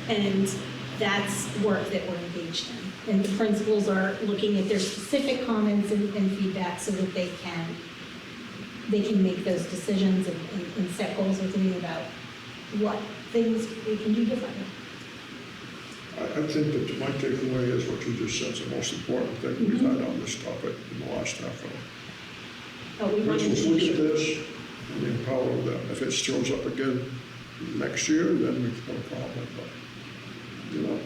And that's work that we're engaged in. And the principals are looking at their specific comments and feedback so that they can make those decisions and set goals with me about what things we can do differently. I think that my takeaway is what you just said is the most important thing we've had on this topic in the last half hour. Oh, we want to Principals look at this and empower them. If it shows up again next year, then we've got a problem. But, you know,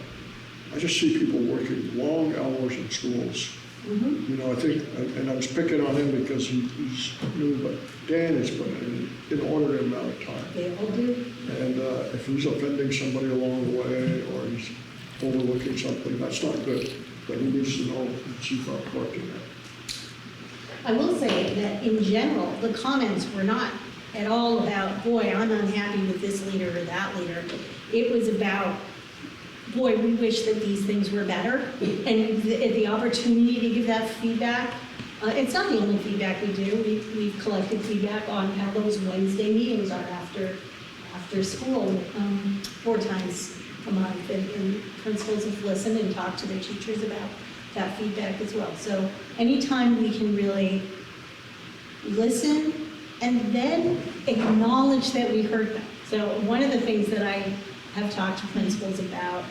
I just see people working long hours in schools. You know, I think, and I was picking on him because he's new, but Dan has put in an inordinate amount of time. They all do. And if he's offending somebody along the way, or he's overlooking something, that's not good. But he needs to know and keep up working it. I will say that in general, the comments were not at all about, boy, I'm unhappy with this leader or that leader. It was about, boy, we wish that these things were better. And the opportunity to give that feedback, it's not the only feedback we do. We've collected feedback on how those Wednesday meetings are after school, 4 times a month. And principals have listened and talked to their teachers about that feedback as well. So anytime we can really listen and then acknowledge that we heard them. So one of the things that I have talked to principals about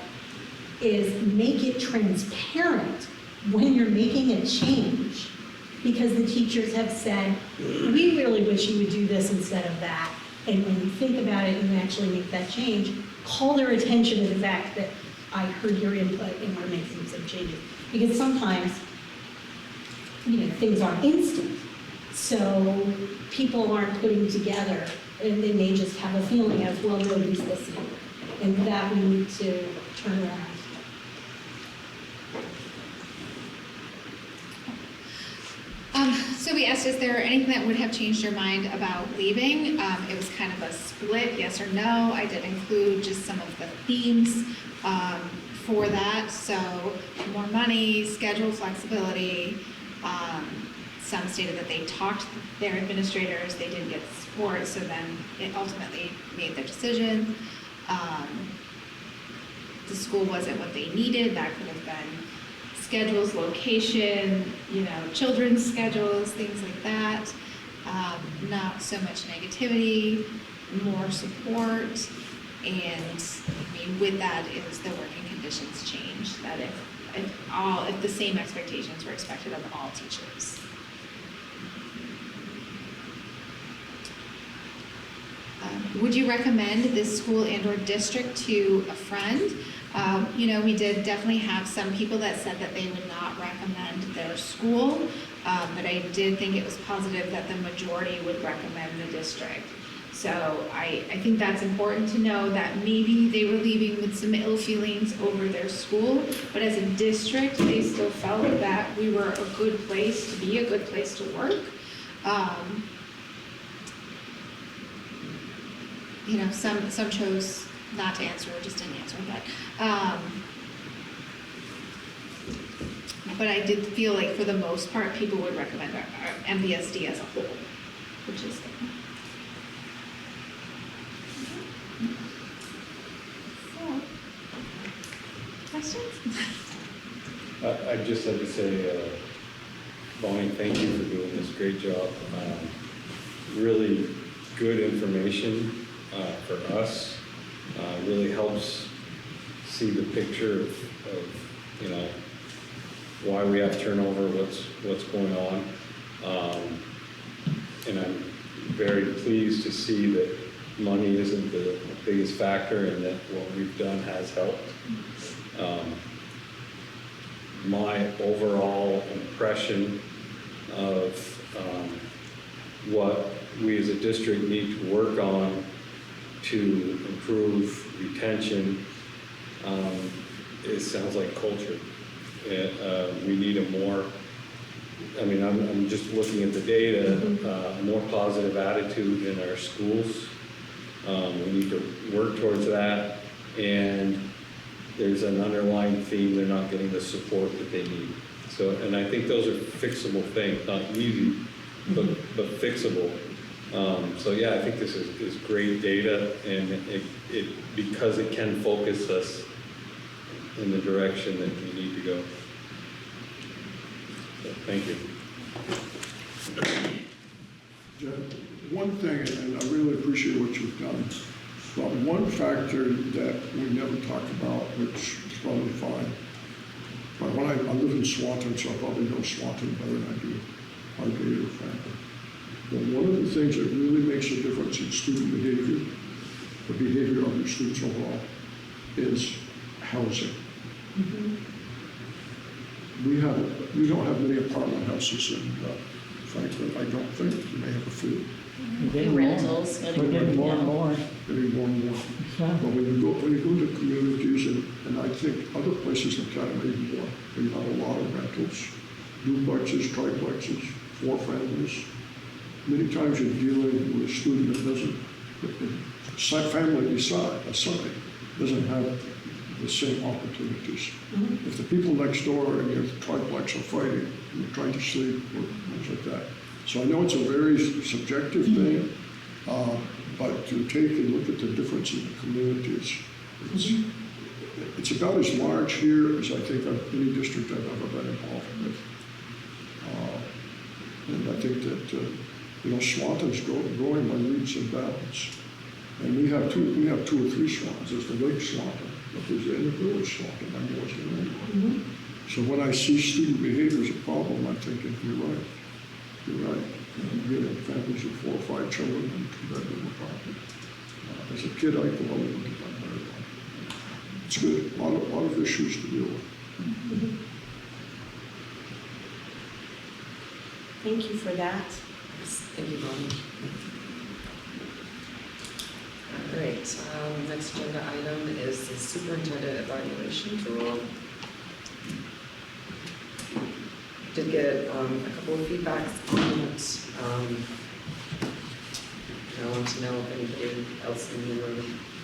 is make it transparent when you're making a change, because the teachers have said, we really wish you would do this instead of that. And when you think about it and you actually make that change, call their attention to the fact that I heard your input and we're making some changes. Because sometimes, things aren't instant. So people aren't putting together, and they may just have a feeling of, well, nobody's listening. And that we need to turn around. So we asked, is there anything that would have changed your mind about leaving? It was kind of a split, yes or no. I did include just some of the themes for that. So more money, schedule flexibility. Some stated that they talked to their administrators, they didn't get support, so then it ultimately made their decision. The school wasn't what they needed. That could have been schedules, location, children's schedules, things like that. Not so much negativity, more support, and with that is the working conditions change. That if the same expectations were expected of all teachers. Would you recommend this school and/or district to a friend? We did definitely have some people that said that they would not recommend their school, but I did think it was positive that the majority would recommend the district. So I think that's important to know that maybe they were leaving with some ill feelings over their school, but as a district, they still felt that we were a good place to be, a good place to work. Some chose not to answer or just didn't answer, but I did feel like for the most part, people would recommend our MVSD as a whole, which is good. So, questions? I'd just like to say, Bonnie, thank you for doing this great job. Really good information for us. Really helps see the picture of why we have turnover, what's going on. And I'm very pleased to see that money isn't the biggest factor and that what we've done has helped. My overall impression of what we as a district need to work on to improve retention, it sounds like culture. We need a more, I'm just looking at the data, a more positive attitude in our schools. We need to work towards that, and there's an underlying theme, they're not getting the support that they need. So, and I think those are fixable things, not easy, but fixable. So yeah, I think this is great data, and it because it can focus us in the direction that we need to go. So, thank you. One thing, and I really appreciate what you've done, but one factor that we never talked about, which is probably fine, but when I live in Swanton, so I probably know Swanton better than I do our Gator family. But one of the things that really makes a difference in student behavior, the behavior of your students overall, is housing. We don't have many apartment houses in Franklin. I don't think. You may have a few. Rentals. We're getting more and more. Getting more and more. But when you go to communities, and I think other places in Canada maybe more, you have a lot of rentals, duplexes, triplexes, 4 families. Many times you're dealing with a student that doesn't, family beside, aside, doesn't have the same opportunities. If the people next door and your triplex are fighting, and you're trying to sleep, or things like that. So I know it's a very subjective thing, but to take and look at the difference in the communities, it's about as large here as I think any district I've ever been in. from it. And I think that, Swanton's growing by leaps and bounds. And we have two or three Swans. There's the Lake Swanton, but there's the village Swanton, I know what's the name. So when I see student behavior as a problem, I'm thinking, you're right. Families with 4 or 5 children in a 2-bedroom apartment. As a kid, I could only look at that very well. It's good, a lot of issues to deal with. Thank you for that. Thank you, Bonnie. All right, next agenda item is the superintendent evaluation tool. Did get a couple of feedbacks on it. I want to know if anybody else in the room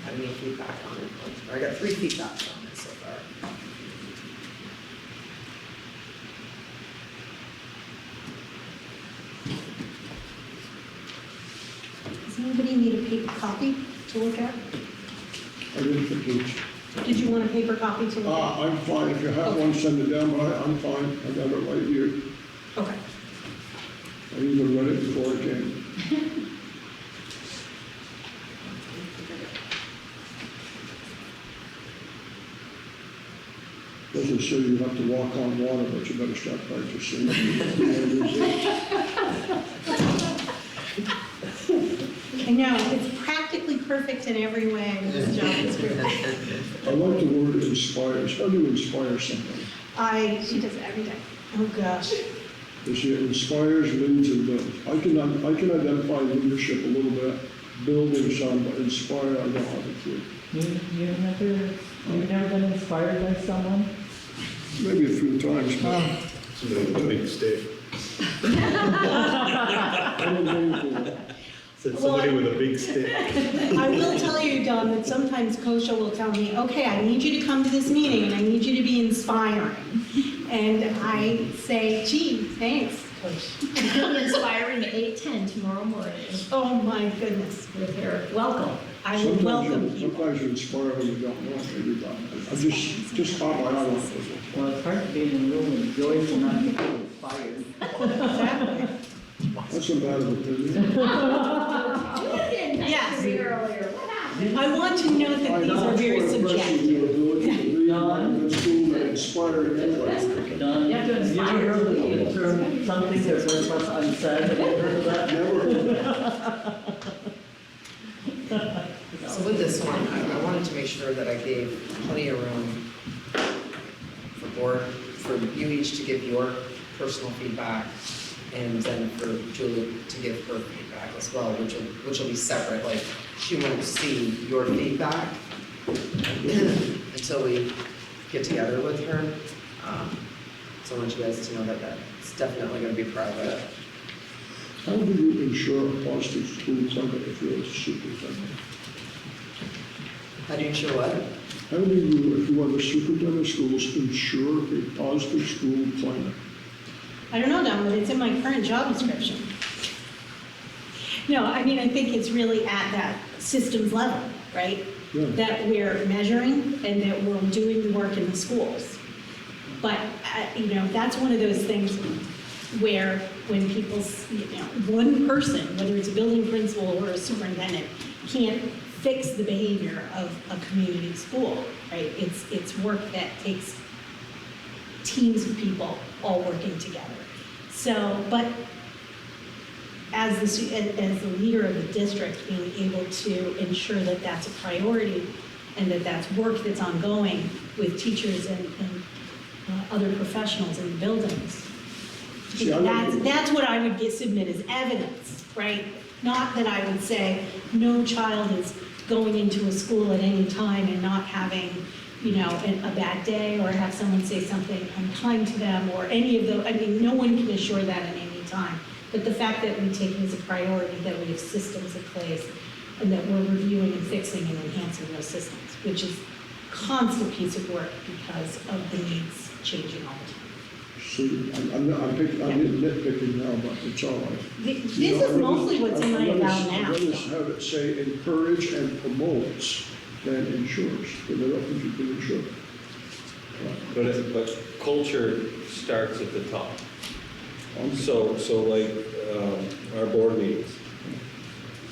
had any feedback on it. I got 3 feedbacks on it so far. Does anybody need a paper copy to look at? I didn't think it's. Did you want a paper copy to look at? I'm fine, if you have one, send it down, but I'm fine, I got it right here. Okay. I even read it before it came. Doesn't say you have to walk on water, but you better start practicing. I know, it's practically perfect in every way, this job description. I like the word inspires. How do you inspire somebody? She does it every day. Oh, gosh. Because it inspires, leads, and builds. I can identify leadership a little bit, building some, but inspire, I don't have a clue. You've never been inspired by someone? Maybe a few times, but. Somebody with a big stick. Said somebody with a big stick. I will tell you, Don, that sometimes Kosha will tell me, okay, I need you to come to this meeting and I need you to be inspiring. And I say, gee, thanks, Coach. I'm inspiring at 8:10 tomorrow morning Oh, my goodness. with your welcome. I will welcome people. Sometimes you inspire when you don't know, maybe not. I just caught my eye on it. Well, it's hard to be in a room with Joyce and not get inspired. Exactly. That's a matter of opinion. Yes. Earlier, what happened? I want to note that these are very subjective. Your ability to read and school and inspire anyway. Don, you ever heard the term something that was left unsaid? Have you heard of that? Never. So with this one, I wanted to make sure that I gave plenty of room for you each to give your personal feedback, and then for Julie to give her feedback as well, which will be separate. Like, she won't see your feedback until we get together with her. So I want you guys to know that that's definitely going to be private. How do you ensure a positive school climate if you're a superintendent? How do you ensure what? How do you, if you are the superintendent of schools, ensure a positive school climate? I don't know, Don, but it's in my current job description. No, I mean, I think it's really at that systems level, right? Yeah. That we're measuring and that we're doing the work in the schools. But, that's one of those things where when people, one person, whether it's a building principal or a superintendent, can't fix the behavior of a community school, right? It's work that takes teams of people all working together. So, but as the leader of the district, being able to ensure that that's a priority and that that's work that's ongoing with teachers and other professionals in the buildings. That's what I would submit as evidence, right? Not that I would say no child is going into a school at any time and not having, a bad day or have someone say something unkind to them or any of those. I mean, no one can assure that at any time. But the fact that we take it as a priority, that we have systems in place and that we're reviewing and fixing and enhancing those systems, which is a constant piece of work because of the needs changing all the time. So I'm nitpicking now, but it's all right. This is mostly what's in my eval now. I'd rather have it say encourage and promotes than ensures, because I don't think you can ensure. But culture starts at the top. So like, our board meetings,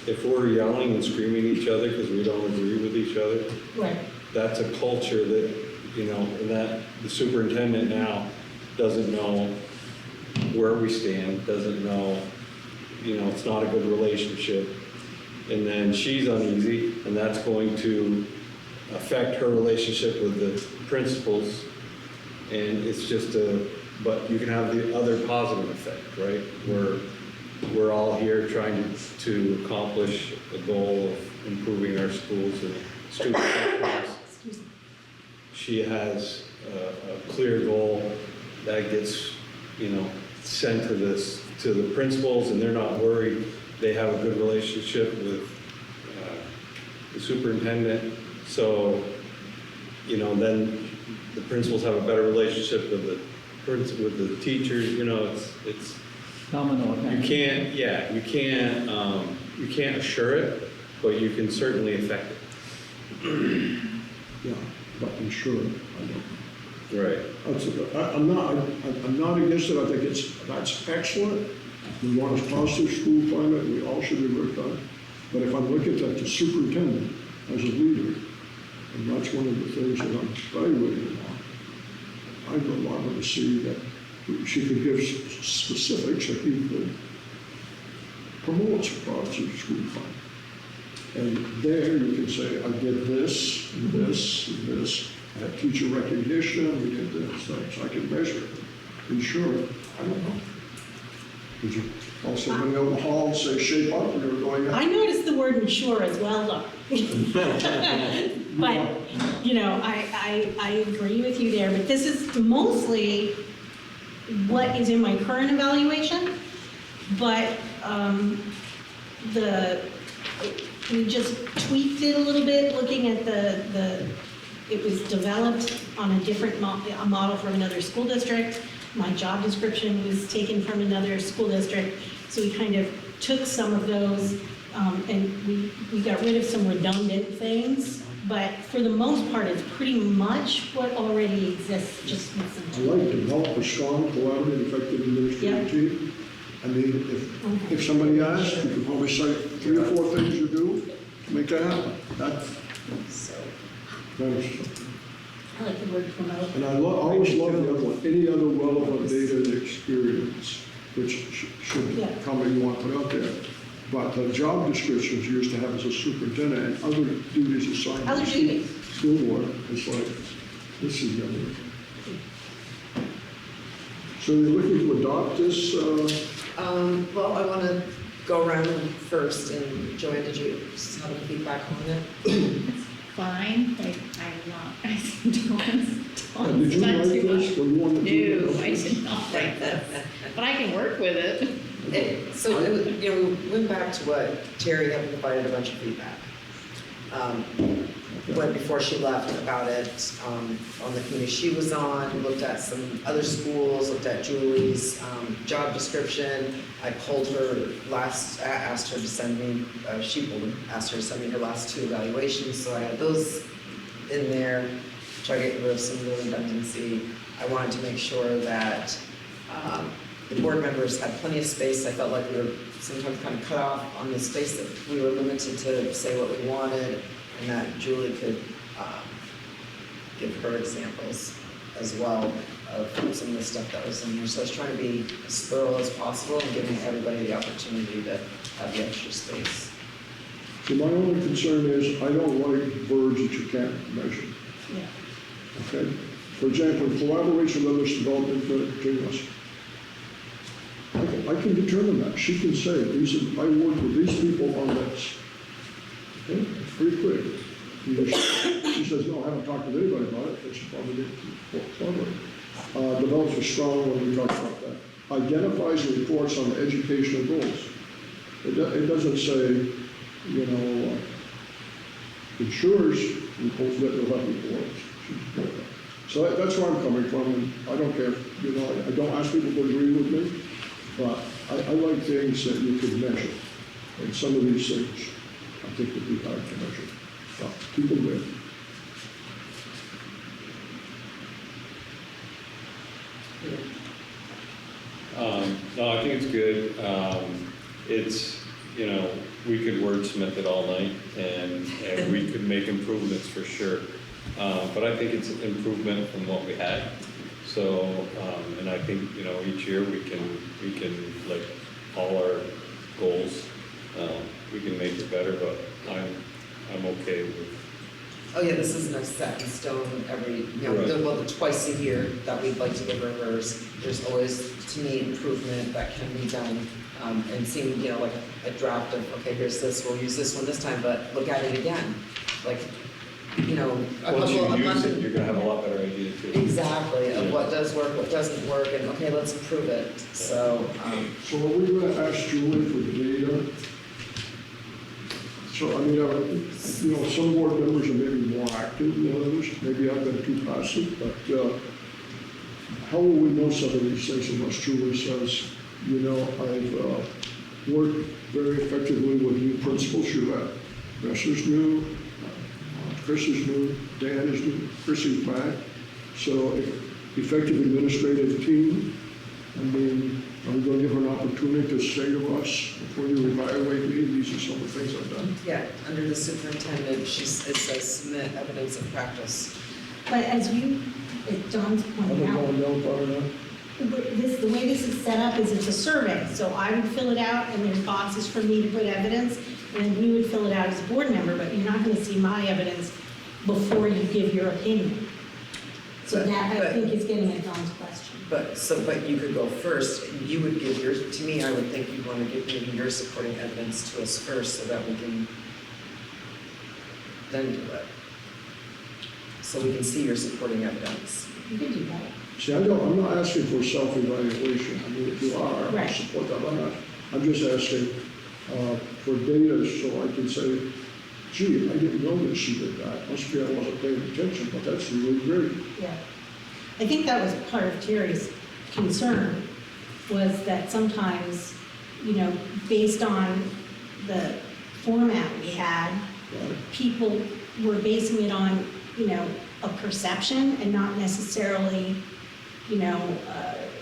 if we're yelling and screaming at each other because we don't agree with each other, Right. that's a culture that, and that the superintendent now doesn't know where we stand, doesn't know, it's not a good relationship. And then she's uneasy, and that's going to affect her relationship with the principals. And it's just but you can have the other positive effect, right? We're all here trying to accomplish the goal of improving our schools and student outcomes. She has a clear goal that gets, sent to the principals, and they're not worried. They have a good relationship with the superintendent. So, then the principals have a better relationship with the teachers. It's Domino effect. you can't assure it, but you can certainly affect it. Yeah, but ensure, I don't. Right. I'm not against it, I think that's excellent. We want a positive school climate, we all should be worked on. But if I'm looking at the superintendent as a leader, and that's one of the things that I'm evaluating on, I'd want her to see that she could give specifics that he could promote a positive school climate. And there you can say, I did this, and this, and this. I had teacher recognition, we did this, so I can measure it, ensure it. I don't know. Did you call somebody out in the hall and say, shape up, and they were going out? I noticed the word ensure as well, though. But, I agree with you there, but this is mostly what is in my current evaluation, but we just tweaked it a little bit, looking at it was developed on a different a model from another school district. My job description was taken from another school district, so we kind of took some of those and we got rid of some redundant things, but for the most part, it's pretty much what already exists, just with some. I like to develop a strong, collaborative, effective administrative team. I mean, if somebody asks, you can probably cite 3 or 4 things you do to make that happen. That's I like the word promote. and I always love the other one, any other relevant data and experience, which should come and you want to put out there. But the job descriptions you used to have as a superintendent and other duties assigned to the school board, it's like, this is younger. So you're looking to adopt this? Well, I want to go around first, and Joanne, did you just have any feedback on it? Fine, like, I'm not, I Did you write this? Or you wanted to do No, this? I did not write this, but I can work with it. So, we went back to what Terry had provided a bunch of feedback. Before she left about it, on the committee she was on, we looked at some other schools, looked at Julie's job description. I pulled her asked her to send me, asked her to send me her last 2 evaluations, so I had those in there, try to get rid of some of the redundancy. I wanted to make sure that the board members had plenty of space. I felt like we were sometimes kind of cut off on the space, that we were limited to say what we wanted, and that Julie could give her examples as well of some of the stuff that was in there. So I was trying to be as thorough as possible and giving everybody the opportunity to have the extra space. So my only concern is, I don't like words that you can't measure. Yeah. Okay? For example, collaboration, leadership development, between us. I can determine that. She can say, I work with these people on this. Okay? It's pretty clear. She says, no, I haven't talked to anybody about it, but she probably did collaborate. Develops a strong when we talk about that. Identifies and reports on educational goals. It doesn't say, ensures that they'll have reports. So that's where I'm coming from, and I don't care, I don't ask people to agree with me, but I like things that you can measure. And some of these things, I think would be hard to measure. But keep them there. No, I think it's good. It's, you know, we could wordsmith it all night and we could make improvements for sure. But I think it's an improvement from what we had. So, and I think, you know, each year we can, like, all our goals, we can make it better, but I'm okay with. Oh yeah, this isn't a set in stone every, you know, Right. the twice a year that we'd like to give her hers. There's always, to me, improvement that can be done. And seeing, you know, like a draft of, okay, here's this, we'll use this one this time, but look at it again. Like, you know, Once you use month. it, you're gonna have a lot better idea too. Exactly, of Yeah. what does work, what doesn't work, and okay, let's improve it. So, So are we gonna ask Julie for data? So, I mean, you know, some board members are maybe more active than others, maybe I've been too passive, but, how will we know some of these things unless Julie says, you know, I've worked very effectively with new principals you have. Besser's new, Chris is new, Dan is new, Chris is back. So effective administrative team, I mean, are we going to give her an opportunity to say to us, before you evaluate me, these are some of the things I've done? yeah, under the superintendent, it says submit evidence of practice. But as John's I'm pointing not out, going down far enough. the way this is set up is it's a survey, so I would fill it out, and there's boxes for me to put evidence, and then you would fill it out as a board member, but you're not gonna see my evidence before you give your opinion. So that, I think, is getting at Don's question. But you could go first, you would give yours, to me, I would think you'd want to give maybe your supporting evidence to us first, so that we can then do it. So we can see your supporting evidence. You could do that. See, I'm not asking for self-evaluation. I mean, if you are, I Right. support that. I'm just asking for data so I can say, gee, I didn't know that she did that. Must be I wasn't paying attention, but that's really great. Yeah. I think that was part of Terry's concern, was that sometimes, you know, based on the format we had, people were basing it on, you know, a perception and not necessarily, you know,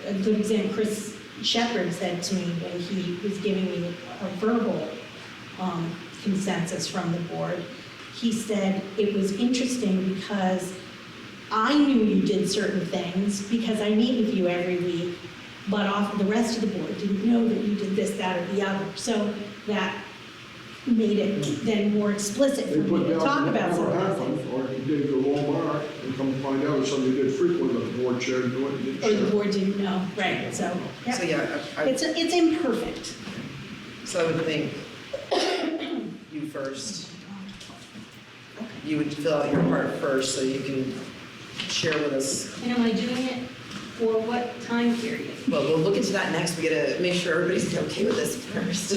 a good example, Chris Shepherd said to me when he was giving me a verbal consensus from the board, he said it was interesting because I knew you did certain things because I meet with you every week, but the rest of the board didn't know that you did this, that, or the other. So that made it then more explicit for They me put to down talk what about never some of those happened, things. or you did go over and come to find out it's something you did frequently, but the board chair knew it, and didn't Or the share. board didn't know, right, so. So yeah, It's imperfect. So I would think you first. You would fill out your part first so you can share with us. And am I doing it for what time period? Well, we'll look into that next. We gotta make sure everybody's okay with this first.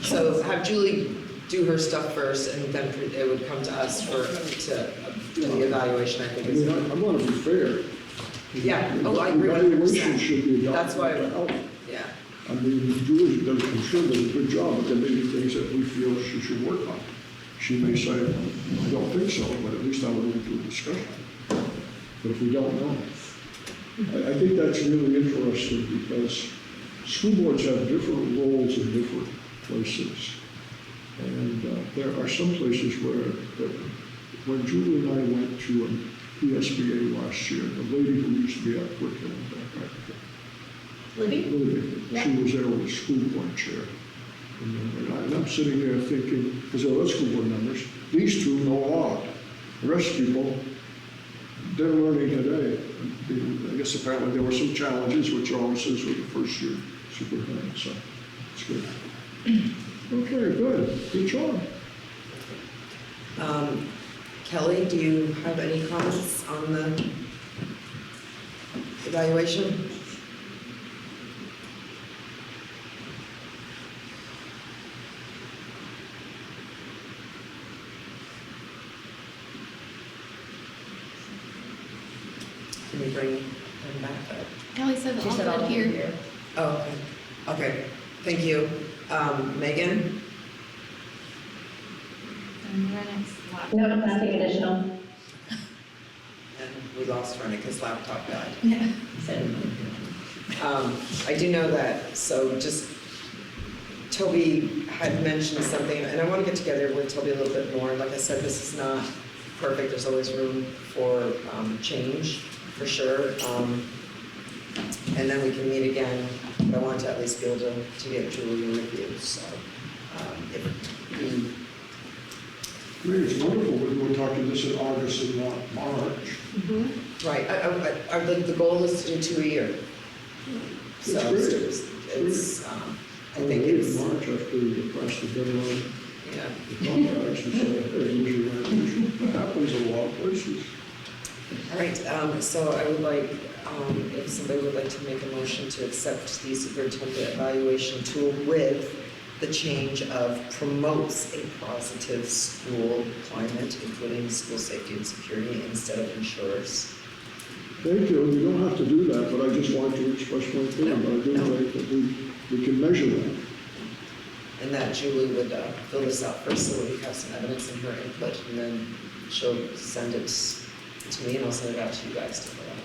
So have Julie do her stuff first, and then it would come to us to do the evaluation, I think. I mean, I want to be fair. Yeah, oh, I agree with Evaluation 100%. should be done. That's why, Out. yeah. I mean, Julie does, I'm sure does a good job, but there may be things that we feel she should work on. She may say, I don't think so, but at least I would want to discussion. But if we don't know, I think that's really interesting because school boards have different roles in different places. And there are some places where, when Julie and I went to an PSBA last year, the lady who used to be our curriculum director, Libby? Yeah. she was there with the school board chair. And I'm sitting there thinking, because there are other school board members, these two know a lot. The rest of the people, they're learning today. I guess apparently there were some challenges, which always is with the first year superintendent, so it's good. Okay, good job. Kelly, do you have any comments on the evaluation? Can we bring him back up? Kelly said She all said all good good here. here. Oh, okay. Okay, thank you. Megan? And Rennick's laptop. No, nothing additional. And we lost Rennick, his laptop died. Yeah. I do know that, so just, Toby had mentioned something, and I want to get together with Toby a little bit more. Like I said, this is not perfect, there's always room for change, for sure. And then we can meet again, but I want to at least be able to get Julie a review, so. If we, I mean, it's wonderful when we're talking this in August and not March. right, the goal is to do 2 a year. So It's it's, I think it's, March after the press the deadline, yeah. the contracts and so, that happens in a lot of places. All right, so I would like, if somebody would like to make a motion to accept the superintendent evaluation tool with the change of promotes a positive school climate, including school safety and security, instead of ensures. Thank you, you don't have to do that, but I just want to express my opinion, but I do think that we can measure that. And that Julie would fill this out first so that we have some evidence in her input, and then she'll send it to me and I'll send it out to you guys to fill out.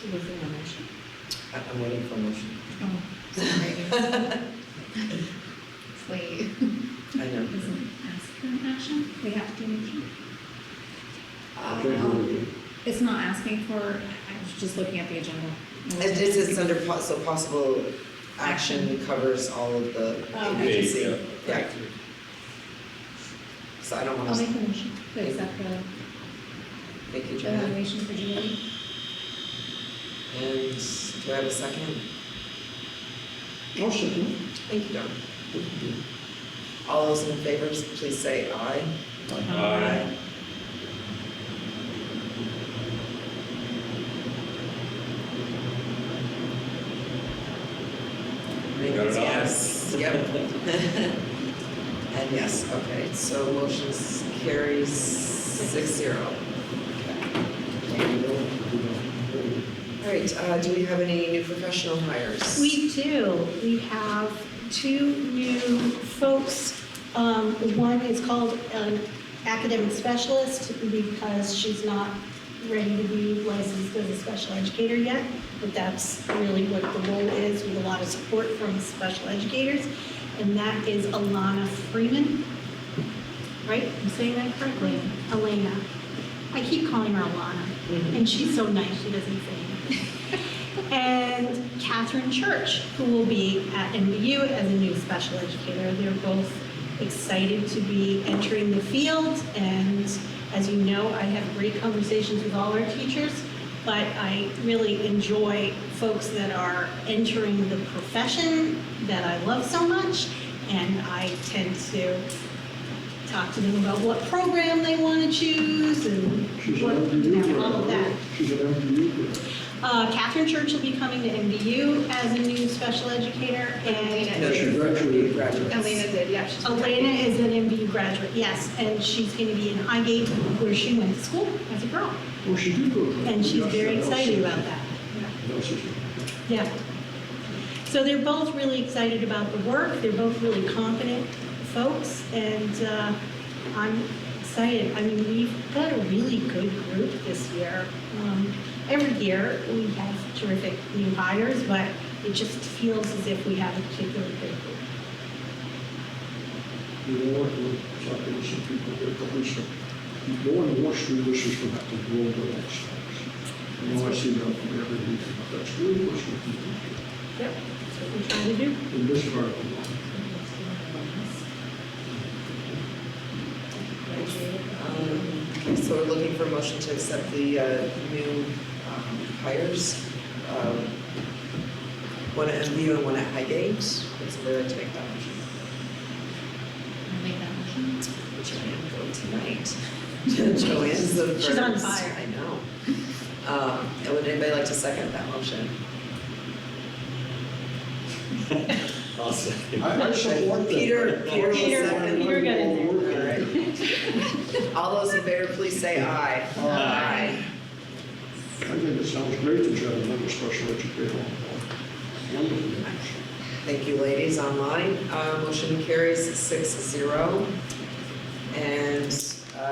So was there a motion? I'm waiting for a motion. Oh, sorry. It's late. I know. Doesn't ask for an action, we have to do motion. Okay, good. It's not asking for, I was just looking at the agenda. It's under, so possible action covers all of the agency. Yeah. So I don't want I'll to. make a motion to accept the Thank you, Joanne. evaluation for Julie. And do I have a second? I'll second. Thank you, Don. All those in favor, please say aye. Aye. Got it on. Yes, yep. And yes, okay, so motions carries 6-0. All right, do we have any new professional hires? We do. We have 2 new folks. One is called an academic specialist because she's not ready to be licensed as a special educator yet, but that's really what the role is, with a lot of support from special educators. And that is Alana Freeman, right? I'm saying that correctly? Elena. I keep calling her Alana, and she's so nice, she doesn't say anything. And Catherine Church, who will be at MVU as a new special educator. They're both excited to be entering the field, and as you know, I have great conversations with all our teachers, but I really enjoy folks that are entering the profession that I love so much, and I tend to talk to them about what program they want to choose and all of that. She's an MVU. Catherine Church will be coming to MVU as a new special educator, and No, she graduated. Elena did, yeah. she's Elena is an MVU graduate, yes, and she's going to be in Highgate, where she went to school as a girl. Oh, she did go there. And she's very excited about that. Yeah. So they're both really excited about the work. They're both really competent folks, and I'm excited. I mean, we've got a really good group this year. Every year we have terrific new hires, but it just feels as if we have a particularly good group. You know what, we're talking to some people here, probably some, more and more school districts will have to grow their own staffs. I know I see that from every meeting, but that's really what's going to be. Yep, that's what we're trying to do. In this part of the law. Okay, so we're looking for a motion to accept the new hires. One at MVU and one at Highgate. Would somebody like to make that motion? I'll make that motion. Joanne, go tonight. Joanne's the first. She's on fire. I know. And would anybody like to second that motion? I'll say. I support that. Peter will Peter second. got in there. All right. All those in favor, please say aye. Aye. I think it sounds great that you have another special educator on board. Wonderful. Thank you, ladies, online. Motion carries 6-0. And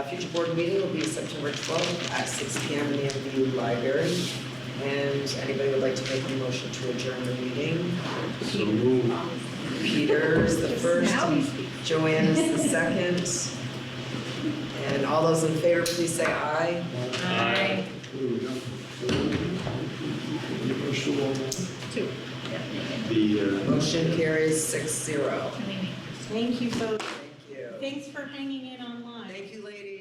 future board meeting will be September 12th at 6 p.m. in the MVU library. And anybody would like to make a motion to adjourn the meeting? So moved. Peter is the first, Joanne is the second. And all those in favor, please say aye. Aye. Motion carries 6-0. Thank you, folks. Thank you. Thanks for hanging in online. Thank you, ladies.